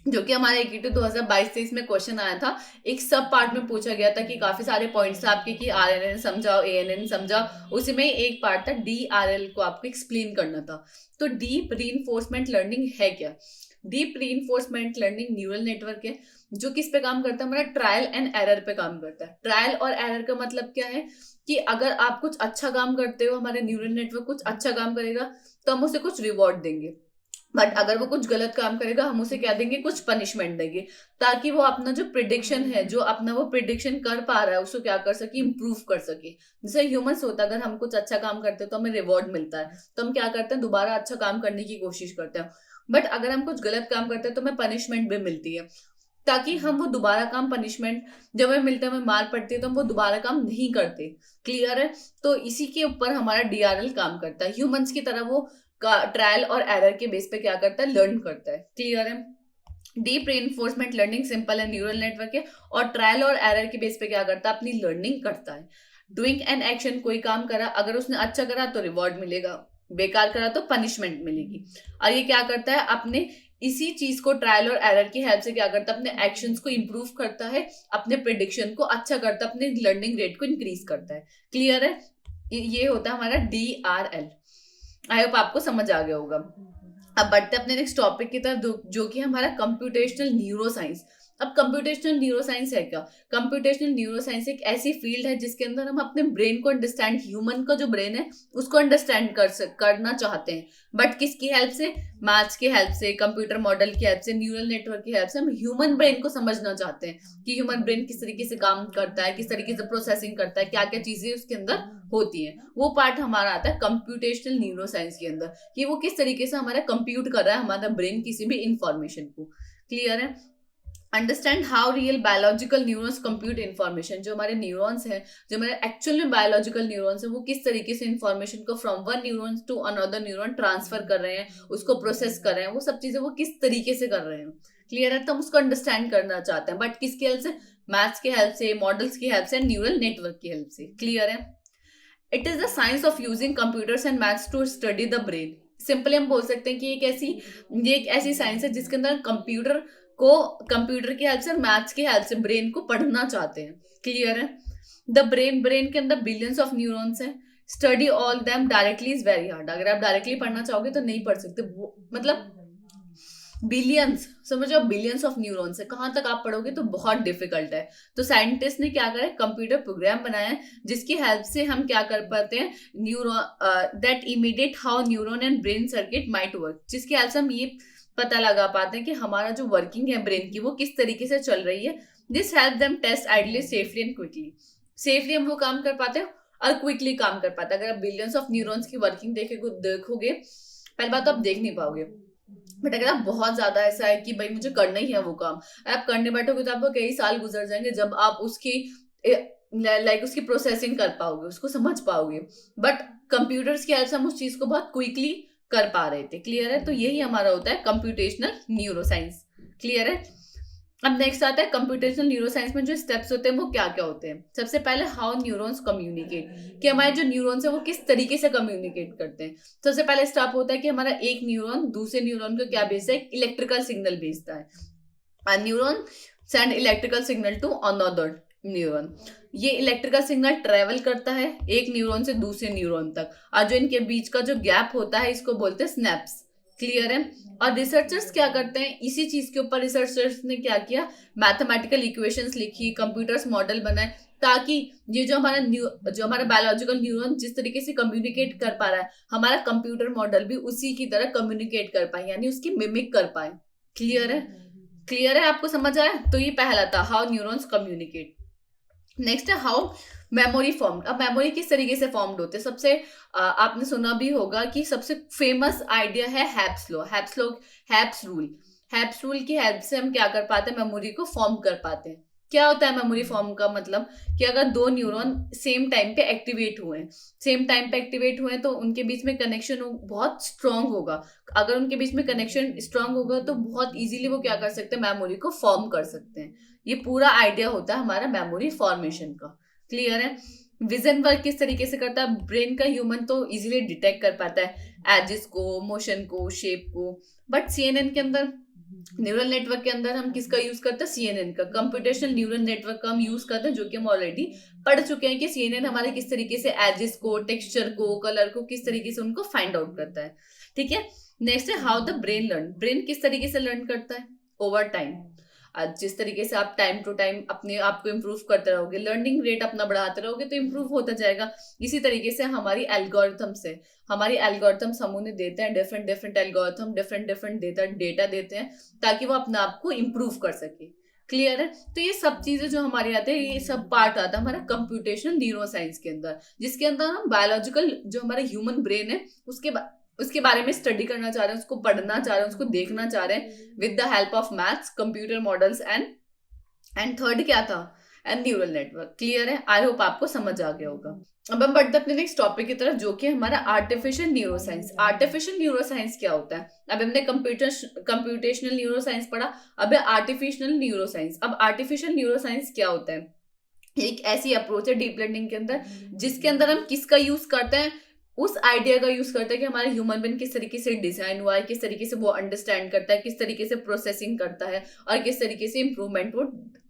A: जो कि हमारे EQ 2022-23 में क्वेश्चन आया था। एक सब पार्ट में पूछा गया था कि काफी सारे पॉइंट्स थे आपके कि आरएनएन समझाओ, एएनएन समझाओ। उसी में एक पार्ट था डीआरएल को आपको एक्सप्लेन करना था। तो डीप रीइंफोर्समेंट लर्निंग है क्या? Deep reinforcement learning neural network है जो किस पे काम करता है, हमारा ट्रायल एंड एरर पे काम करता है। ट्रायल और एरर का मतलब क्या है कि अगर आप कुछ अच्छा काम करते हो, हमारे न्यूरल नेटवर्क कुछ अच्छा काम करेगा तो हम उसे कुछ रिवॉर्ड देंगे, बट अगर वो कुछ गलत काम करेगा हम उसे क्या देंगे, कुछ पनिशमेंट देंगे, ताकि वो अपना जो प्रिडिक्शन है, जो अपना वो प्रिडिक्शन कर पा रहा है, उसको क्या कर सके, इम्प्रूव कर सके। जैसे ह्यूमंस होता है, अगर हम कुछ अच्छा काम करते हैं तो हमें रिवॉर्ड मिलता है, तो हम क्या करते हैं, दोबारा अच्छा काम करने की कोशिश करते हैं। बट अगर हम कुछ गलत काम करते हैं तो हमें पनिशमेंट भी मिलती है, ताकि हम वो दोबारा काम, पनिशमेंट जब हमें मिलता है, हमें मार पड़ती है तो हम वो दोबारा काम नहीं करते। क्लियर है? तो इसी के ऊपर हमारा डीआरएल काम करता है। ह्यूमंस की तरह वो ट्रायल और एरर के बेस पे क्या करता है, लर्न करता है। क्लियर है? डीप रेनफोर्समेंट लर्निंग सिंपल है, न्यूरल नेटवर्क है, और ट्रायल और एरर के बेस पे क्या करता है, अपनी लर्निंग करता है। डूइंग एन एक्शन, कोई काम करा, अगर उसने अच्छा करा तो रिवॉर्ड मिलेगा, बेकार करा तो पनिशमेंट मिलेगी। और ये क्या करता है, अपने इसी चीज को ट्रायल और एरर की हेल्प से क्या करता है, अपने एक्शंस को इंप्रूव करता है, अपने प्रिडिक्शन को अच्छा करता है, अपने लर्निंग रेट को इंक्रीज करता है। क्लियर है? ये होता है हमारा डीआरएल। आई होप आपको समझ आ गया होगा। अब बढ़ते अपने नेक्स्ट टॉपिक की तरफ, जो कि हमारा कंप्यूटेशनल न्यूरोसाइंस। अब कंप्यूटेशनल न्यूरोसाइंस है क्या? कंप्यूटेशनल न्यूरोसाइंस एक ऐसी फील्ड है जिसके अंदर हम अपने ब्रेन को अंडरस्टैंड, ह्यूमन का जो ब्रेन है उसको अंडरस्टैंड करना चाहते हैं, बट किसकी हेल्प से, मैथ्स की हेल्प से, कंप्यूटर मॉडल की हेल्प से, न्यूरल नेटवर्क की हेल्प से हम ह्यूमन ब्रेन को समझना चाहते हैं कि ह्यूमन ब्रेन किस तरीके से काम करता है, किस तरीके से प्रोसेसिंग करता है, क्या क्या चीजें उसके अंदर होती है। वो पार्ट हमारा आता है कंप्यूटेशनल न्यूरोसाइंस के अंदर, कि वो किस तरीके से हमारा कंप्यूट कर रहा है हमारा ब्रेन किसी भी इंफॉर्मेशन को। क्लियर है? Understand how real biological neurons compute information, जो हमारे न्यूरॉन्स हैं, जो हमारे एक्चुअल में बायोलॉजिकल न्यूरॉन्स हैं, वो किस तरीके से इन्फॉर्मेशन को from one neuron to another neuron transfer कर रहे हैं, उसको प्रोसेस कर रहे हैं, वो सब चीजें वो किस तरीके से कर रहे हैं। क्लियर है? तो हम उसको अंडरस्टैंड करना चाहते हैं, बट किसकी हेल्प से, मैथ्स की हेल्प से, मॉडल्स की हेल्प से, न्यूरल नेटवर्क की हेल्प से। क्लियर है? It is the science of using computers and maths to study the brain. Simply हम बोल सकते हैं कि ये एक ऐसी साइंस है जिसके अंदर कंप्यूटर की हेल्प से, मैथ्स की हेल्प से ब्रेन को पढ़ना चाहते हैं। क्लियर है? द ब्रेन के अंदर बिलियंस ऑफ न्यूरॉन्स हैं। Study all them directly is very hard. अगर आप डायरेक्टली पढ़ना चाहोगे तो नहीं पढ़ सकते, मतलब बिलियंस, समझो बिलियंस ऑफ न्यूरॉन्स है, कहां तक आप पढ़ोगे, तो बहुत डिफिकल्ट है। तो साइंटिस्ट ने क्या करा है, कंप्यूटर प्रोग्राम बनाया है जिसकी हेल्प से हम क्या कर पाते हैं, neuron that immediate how neuron and brain circuit might work, जिसकी हेल्प से हम ये पता लगा पाते हैं कि हमारा जो वर्किंग है ब्रेन की वो किस तरीके से चल रही है। This help them test ideally safely and quickly. Safely हम वो काम कर पाते हैं और क्विकली काम कर पाते हैं। अगर आप बिलियंस ऑफ न्यूरॉन्स की वर्किंग देखोगे, पहली बात तो आप देख नहीं पाओगे, बट अगर आप बहुत ज्यादा ऐसा है कि भाई मुझे करना ही है वो काम, आप करने बैठोगे तो आपको कई साल गुजर जाएंगे जब आप उसकी लाइक उसकी प्रोसेसिंग कर पाओगे, उसको समझ पाओगे, बट कंप्यूटर्स की हेल्प से हम उस चीज को बहुत क्विकली कर पा रहे थे। क्लियर है? तो यही हमारा होता है कंप्यूटेशनल न्यूरोसाइंस। क्लियर है? अब नेक्स्ट आता है कंप्यूटेशनल न्यूरोसाइंस में जो स्टेप्स होते हैं वो क्या क्या होते हैं। सबसे पहले हाउ न्यूरॉन्स कम्युनिकेट, कि हमारे जो न्यूरॉन्स है वो किस तरीके से कम्युनिकेट करते हैं। सबसे पहले स्टेप होता है कि हमारा एक न्यूरॉन दूसरे न्यूरॉन को क्या भेजता है, इलेक्ट्रिकल सिग्नल भेजता है। Neuron send electrical signal to another neuron. ये इलेक्ट्रिकल सिग्नल ट्रेवल करता है एक न्यूरॉन से दूसरे न्यूरॉन तक, और जो इनके बीच का जो गैप होता है इसको बोलते हैं स्नैप्स। क्लियर है? और रिसर्चर्स क्या करते हैं, इसी चीज के ऊपर रिसर्चर्स ने क्या किया, मैथमेटिकल इक्वेशंस लिखी, कंप्यूटर्स मॉडल बनाए, ताकि ये जो हमारा बायोलॉजिकल न्यूरॉन जिस तरीके से कम्युनिकेट कर पा रहा है, हमारा कंप्यूटर मॉडल भी उसी की तरह कम्युनिकेट कर पाए, यानी उसकी मिमिक कर पाए। क्लियर है? क्लियर है? आपको समझ आया? तो ये पहला था हाउ न्यूरॉन्स कम्युनिकेट। नेक्स्ट है हाउ मेमोरी फॉर्म्ड। अब मेमोरी किस तरीके से फॉर्म्ड होते हैं, सबसे आपने सुना भी होगा कि सबसे फेमस आइडिया है HEPS law, HEPS rule. HEPS rule की हेल्प से हम क्या कर पाते हैं, मेमोरी को फॉर्म कर पाते हैं। क्या होता है मेमोरी फॉर्म का मतलब, कि अगर दो न्यूरॉन सेम टाइम पे एक्टिवेट हुए तो उनके बीच में कनेक्शन बहुत स्ट्रांग होगा। अगर उनके बीच में कनेक्शन स्ट्रांग होगा तो बहुत इजीली वो क्या कर सकते हैं, मेमोरी को फॉर्म कर सकते हैं। ये पूरा आइडिया होता है हमारा मेमोरी फॉर्मेशन का। क्लियर है? विजन वर्क किस तरीके से करता है, ब्रेन का ह्यूमन तो इजीली डिटेक्ट कर पाता है एजेस को, मोशन को, शेप को, बट सीएनएन के अंदर, न्यूरल नेटवर्क के अंदर हम किसका यूज करते हैं, सीएनएन का, कंप्यूटेशनल न्यूरल नेटवर्क का हम यूज करते हैं, जो कि हम ऑलरेडी पढ़ चुके हैं कि सीएनएन हमारे किस तरीके से एजेस को, टेक्सचर को, कलर को किस तरीके से उनको फाइंड आउट करता है। ठीक है? नेक्स्ट है how the brain learn. Brain किस तरीके से लर्न करता है, ओवर टाइम। जिस तरीके से आप टाइम टू टाइम अपने आप को इम्प्रूव करते रहोगे, लर्निंग रेट अपना बढ़ाते रहोगे, तो इम्प्रूव होता जाएगा। इसी तरीके से हमारी एल्गोरिथम्स हम उन्हें देते हैं, डिफरेंट एल्गोरिथम डिफरेंट डेटा देते हैं, ताकि वो अपने आप को इम्प्रूव कर सके। क्लियर है? तो ये सब चीजें जो हमारी आते हैं, ये सब पार्ट आता है हमारा कंप्यूटेशनल न्यूरोसाइंस के अंदर, जिसके अंदर हम बायोलॉजिकल जो हमारा ह्यूमन ब्रेन है उसके बारे में स्टडी करना चाह रहे हैं, उसको पढ़ना चाह रहे हैं, उसको देखना चाह रहे हैं with the help of maths, computer models and third क्या था, एंड न्यूरल नेटवर्क। क्लियर है? आई होप आपको समझ आ गया होगा। अब हम बढ़ते अपने नेक्स्ट टॉपिक की तरफ, जो कि हमारा आर्टिफिशियल न्यूरोसाइंस। आर्टिफिशियल न्यूरोसाइंस क्या होता है? अब हमने कंप्यूटेशनल न्यूरोसाइंस पढ़ा, अब आर्टिफिशियल न्यूरोसाइंस। अब आर्टिफिशियल न्यूरोसाइंस क्या होता है? एक ऐसी अप्रोच है डीप लर्निंग के अंदर, जिसके अंदर हम किसका यूज करते हैं, उस आइडिया का यूज करता है कि हमारे ह्यूमन ब्रेन किस तरीके से डिजाइन हुआ है, किस तरीके से वो अंडरस्टैंड करता है, किस तरीके से प्रोसेसिंग करता है, और किस तरीके से इंप्रूवमेंट वो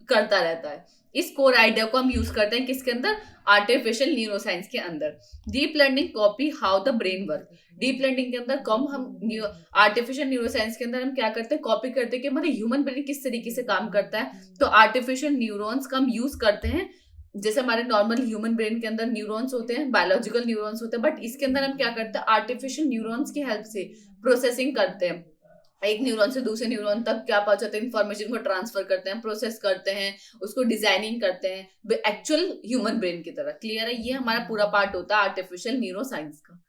A: करता रहता है। इस कोर आइडिया को हम यूज करते हैं किसके अंदर, आर्टिफिशियल न्यूरोसाइंस के अंदर। Deep learning copy how the brain work. Deep learning के अंदर हम आर्टिफिशियल न्यूरोसाइंस के अंदर हम क्या करते हैं, कॉपी करते हैं कि हमारे ह्यूमन ब्रेन किस तरीके से काम करता है। तो आर्टिफिशियल न्यूरॉन्स का हम यूज करते हैं, जैसे हमारे नॉर्मल ह्यूमन ब्रेन के अंदर न्यूरॉन्स होते हैं, बायोलॉजिकल न्यूरॉन्स होते हैं, बट इसके अंदर हम क्या करते हैं, आर्टिफिशियल न्यूरॉन्स की हेल्प से प्रोसेसिंग करते हैं। एक न्यूरॉन से दूसरे न्यूरॉन तक क्या पहुंचाते हैं, इंफॉर्मेशन को ट्रांसफर करते हैं, प्रोसेस करते हैं, उसको डिजाइनिंग करते हैं एक्चुअल ह्यूमन ब्रेन की तरह। क्लियर है? ये हमारा पूरा पार्ट होता है आर्टिफिशियल न्यूरोसाइंस का,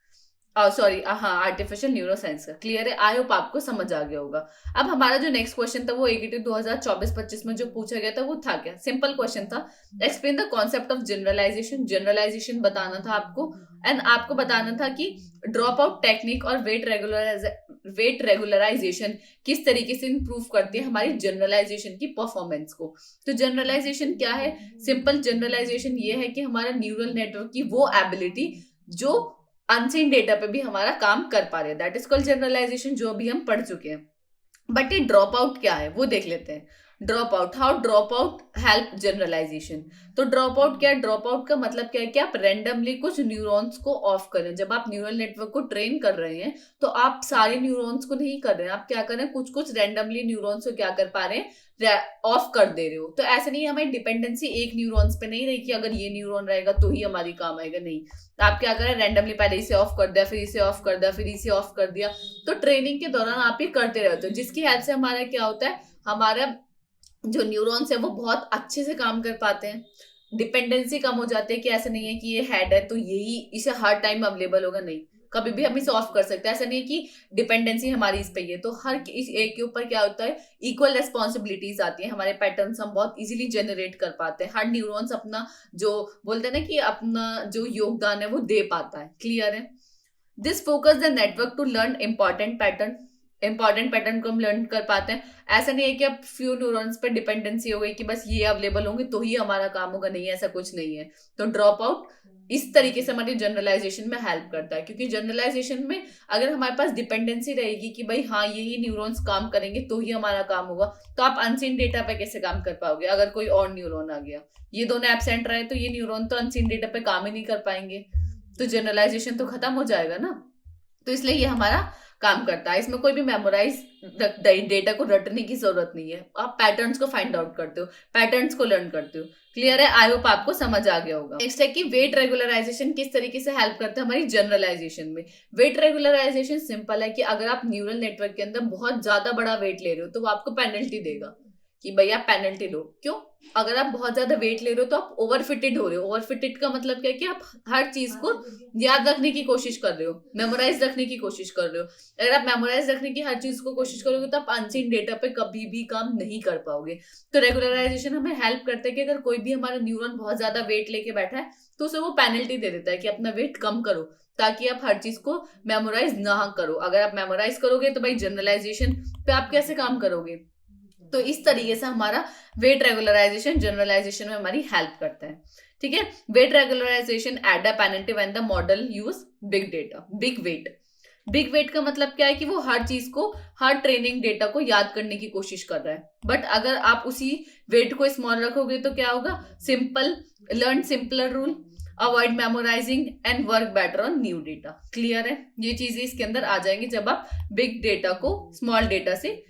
A: आर्टिफिशियल न्यूरोसाइंस का। क्लियर है? आई होप आपको समझ आ गया होगा। अब हमारा जो नेक्स्ट क्वेश्चन था वो एगेटिव 2024-25 में जो पूछा गया था वो था क्या, सिंपल क्वेश्चन था, explain the concept of generalization बताना था आपको, एंड आपको बताना था कि ड्रॉप आउट टेक्निक और वेट रेगुलराइजेशन किस तरीके से इंप्रूव करती है हमारी जनरलाइजेशन की परफॉर्मेंस को। तो जनरलाइजेशन क्या है, सिंपल जनरलाइजेशन ये है कि हमारा न्यूरल नेटवर्क की वो एबिलिटी जो अनसीन डेटा पे भी हमारा काम कर पा रहे हैं, दैट इज कॉल्ड जनरलाइजेशन, जो भी हम पढ़ चुके हैं। बट ये ड्रॉप आउट क्या है वो देख लेते हैं। Drop out, how drop out help generalization. तो ड्रॉप आउट क्या है, ड्रॉप आउट का मतलब क्या है कि आप रैंडमली कुछ न्यूरॉन्स को ऑफ करें। जब आप न्यूरल नेटवर्क को ट्रेन कर रहे हैं तो आप सारे न्यूरॉन्स को नहीं कर रहे हैं, आप क्या कर रहे हैं, कुछ कुछ रैंडमली न्यूरॉन्स को क्या कर पा रहे हैं, ऑफ कर दे रहे हो। तो ऐसे नहीं, हमारी डिपेंडेंसी एक न्यूरॉन्स पे नहीं रही कि अगर ये न्यूरॉन रहेगा तो ही हमारी काम आएगा, नहीं। आप क्या करें, रैंडमली पहले इसे ऑफ कर दिया, फिर इसे ऑफ कर दिया, फिर इसे ऑफ कर दिया। तो ट्रेनिंग के दौरान आप ये करते रहते हो, जिसकी हेल्प से हमारा क्या होता है, हमारा जो न्यूरॉन्स है वो बहुत अच्छे से काम कर पाते हैं, डिपेंडेंसी कम हो जाती है कि ऐसा नहीं है कि ये हेड है तो यही इसे हर टाइम अवेलेबल होगा, नहीं, कभी भी हम इसे ऑफ कर सकते हैं। ऐसा नहीं है कि डिपेंडेंसी हमारी इस पे ही है। तो हर इस एक के ऊपर क्या होता है, इक्वल रेस्पॉन्सिबिलिटीज आती है। हमारे पैटर्न्स हम बहुत इजीली जनरेट कर पाते हैं। हर न्यूरॉन्स अपना जो बोलते हैं ना कि अपना जो योगदान है वो दे पाता है। क्लियर है? This focus the network to learn important pattern को हम लर्न कर पाते हैं। ऐसा नहीं है कि अब फ्यू न्यूरॉन्स पे डिपेंडेंसी हो गई कि बस ये अवेलेबल होंगे तो ही हमारा काम होगा, नहीं ऐसा कुछ नहीं है। तो ड्रॉप आउट इस तरीके से हमारी जनरलाइजेशन में हेल्प करता है, क्योंकि जनरलाइजेशन में अगर हमारे पास डिपेंडेंसी रहेगी कि भाई हाँ यही न्यूरॉन्स काम करेंगे तो ही हमारा काम होगा, तो आप अनसीन डेटा पे कैसे काम कर पाओगे? अगर कोई और न्यूरॉन आ गया, ये दोनों एब्सेंट रहे तो ये न्यूरॉन तो अनसीन डेटा पे काम ही नहीं कर पाएंगे, तो जनरलाइजेशन तो खत्म हो जाएगा ना। तो इसलिए ये हमारा काम करता है। इसमें कोई भी मेमोराइज डेटा को रटने की जरूरत नहीं है। आप पैटर्न्स को फाइंड आउट करते हो, पैटर्न्स को लर्न करते हो। क्लियर है? आई होप आपको समझ आ गया होगा। नेक्स्ट है कि वेट रेगुलराइजेशन किस तरीके से हेल्प करता है हमारी जनरलाइजेशन में। वेट रेगुलराइजेशन सिंपल है कि अगर आप न्यूरल नेटवर्क के अंदर बहुत ज्यादा बड़ा वेट ले रहे हो तो वो आपको पेनल्टी देगा कि भैया पेनल्टी लो। क्यों? अगर आप बहुत ज्यादा वेट ले रहे हो तो आप ओवरफिटेड हो रहे हो। ओवरफिटेड का मतलब क्या है कि आप हर चीज को याद रखने की कोशिश कर रहे हो, मेमोराइज रखने की कोशिश कर रहे हो। अगर आप मेमोराइज रखने की हर चीज को कोशिश करोगे तो आप अनसीन डेटा पे कभी भी काम नहीं कर पाओगे। तो रेगुलराइजेशन हमें हेल्प करता है कि अगर कोई भी हमारा न्यूरॉन बहुत ज्यादा वेट लेके बैठा है तो उसे वो पेनल्टी दे देता है कि अपना वेट कम करो, ताकि आप हर चीज को मेमोराइज ना करो। अगर आप मेमोराइज करोगे तो भाई जनरलाइजेशन पे आप कैसे काम करोगे? तो इस तरीके से हमारा वेट रेगुलराइजेशन जनरलाइजेशन में हमारी हेल्प करता है। ठीक है? Weight regularization add a penalty when the model use big data, big weight. Big weight का मतलब क्या है कि वो हर चीज को, हर ट्रेनिंग डेटा को याद करने की कोशिश कर रहा है। बट अगर आप उसी वेट को स्मॉल रखोगे तो क्या होगा? Simple, learn simpler rule, avoid memorizing and work better on new data. Clear है? ये चीजें इसके अंदर आ जाएंगी जब आप बिग डेटा को स्मॉल डेटा से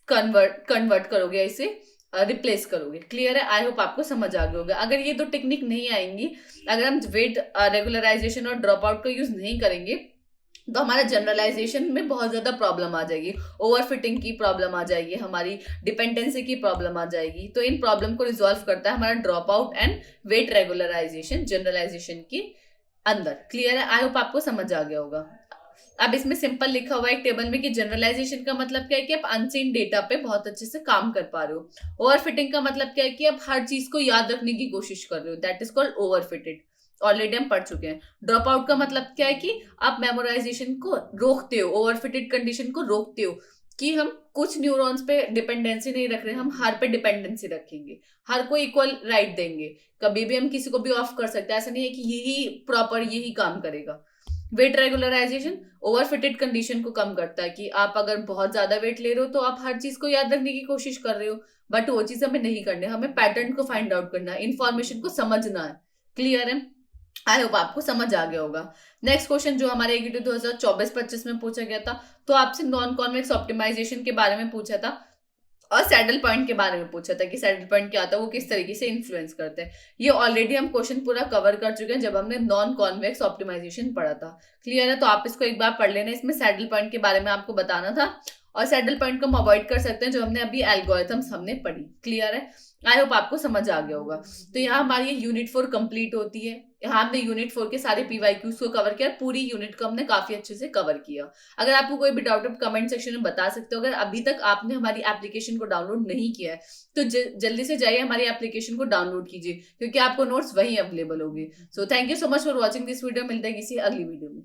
A: कन्वर्ट करोगे, इसे रिप्लेस करोगे। क्लियर है? आई होप आपको समझ आ गया होगा। अगर ये दो टेक्निक नहीं आएंगी, अगर हम वेट रेगुलराइजेशन और ड्रॉप आउट का यूज नहीं करेंगे तो हमारा जनरलाइजेशन में बहुत ज्यादा प्रॉब्लम आ जाएगी, ओवरफिटिंग की प्रॉब्लम आ जाएगी, हमारी डिपेंडेंसी की प्रॉब्लम आ जाएगी। तो इन प्रॉब्लम को रिजॉल्व करता है हमारा drop out and weight regularization generalization के अंदर। क्लियर है? आई होप आपको समझ आ गया होगा। अब इसमें सिंपल लिखा हुआ है एक टेबल में कि जनरलाइजेशन का मतलब क्या है कि आप अनसीन डेटा पे बहुत अच्छे से काम कर पा रहे हो। ओवरफिटिंग का मतलब क्या है कि आप हर चीज को याद रखने की कोशिश कर रहे हो, that is called overfitted. Already हम पढ़ चुके हैं। ड्रॉप आउट का मतलब क्या है कि आप मेमोराइजेशन को रोकते हो, ओवरफिटेड कंडीशन को रोकते हो कि हम कुछ न्यूरॉन्स पे डिपेंडेंसी नहीं रख रहे, हम हर पे डिपेंडेंसी रखेंगे, हर को इक्वल राइट देंगे। कभी भी हम किसी को भी ऑफ कर सकते हैं, ऐसा नहीं है कि यही प्रॉपर यही काम करेगा। वेट रेगुलराइजेशन ओवरफिटेड कंडीशन को कम करता है कि आप अगर बहुत ज्यादा वेट ले रहे हो तो आप हर चीज को याद रखने की कोशिश कर रहे हो, बट वो चीज हमें नहीं करनी, हमें पैटर्न को फाइंड आउट करना है, इन्फॉर्मेशन को समझना है। क्लियर है? आई होप आपको समझ आ गया होगा। नेक्स्ट क्वेश्चन जो हमारे एग्जीक्यूटिव 2024-25 में पूछा गया था, तो आपसे नॉन कॉन्वेक्स ऑप्टिमाइजेशन के बारे में पूछा था और सैडल पॉइंट के बारे में पूछा था कि सैडल पॉइंट क्या होता है, वो किस तरीके से इन्फ्लुएंस करते हैं। ये ऑलरेडी हम क्वेश्चन पूरा कवर कर चुके हैं जब हमने नॉन कॉन्वेक्स ऑप्टिमाइजेशन पढ़ा था। क्लियर है? तो आप इसको एक बार पढ़ लेना। इसमें सैडल पॉइंट के बारे में आपको बताना था और सैडल पॉइंट को हम अवॉइड कर सकते हैं जो हमने अभी एल्गोरिथम्स हमने पढ़ी। क्लियर है? आई होप आपको समझ आ गया होगा। तो यहाँ हमारी यूनिट 4 कंप्लीट होती है। यहाँ हमने यूनिट 4 के सारे पीवाईक्यूज को कवर किया, पूरी यूनिट को हमने काफी अच्छे से कवर किया। अगर आपको कोई भी डाउट है कमेंट सेक्शन में बता सकते हो। अगर अभी तक आपने हमारी एप्लीकेशन को डाउनलोड नहीं किया है तो जल्दी से जाइए हमारी एप्लीकेशन को डाउनलोड कीजिए, क्योंकि आपको नोट्स वहीं अवेलेबल होंगे। So thank you so much for watching this video. मिलते हैं किसी अगली वीडियो में।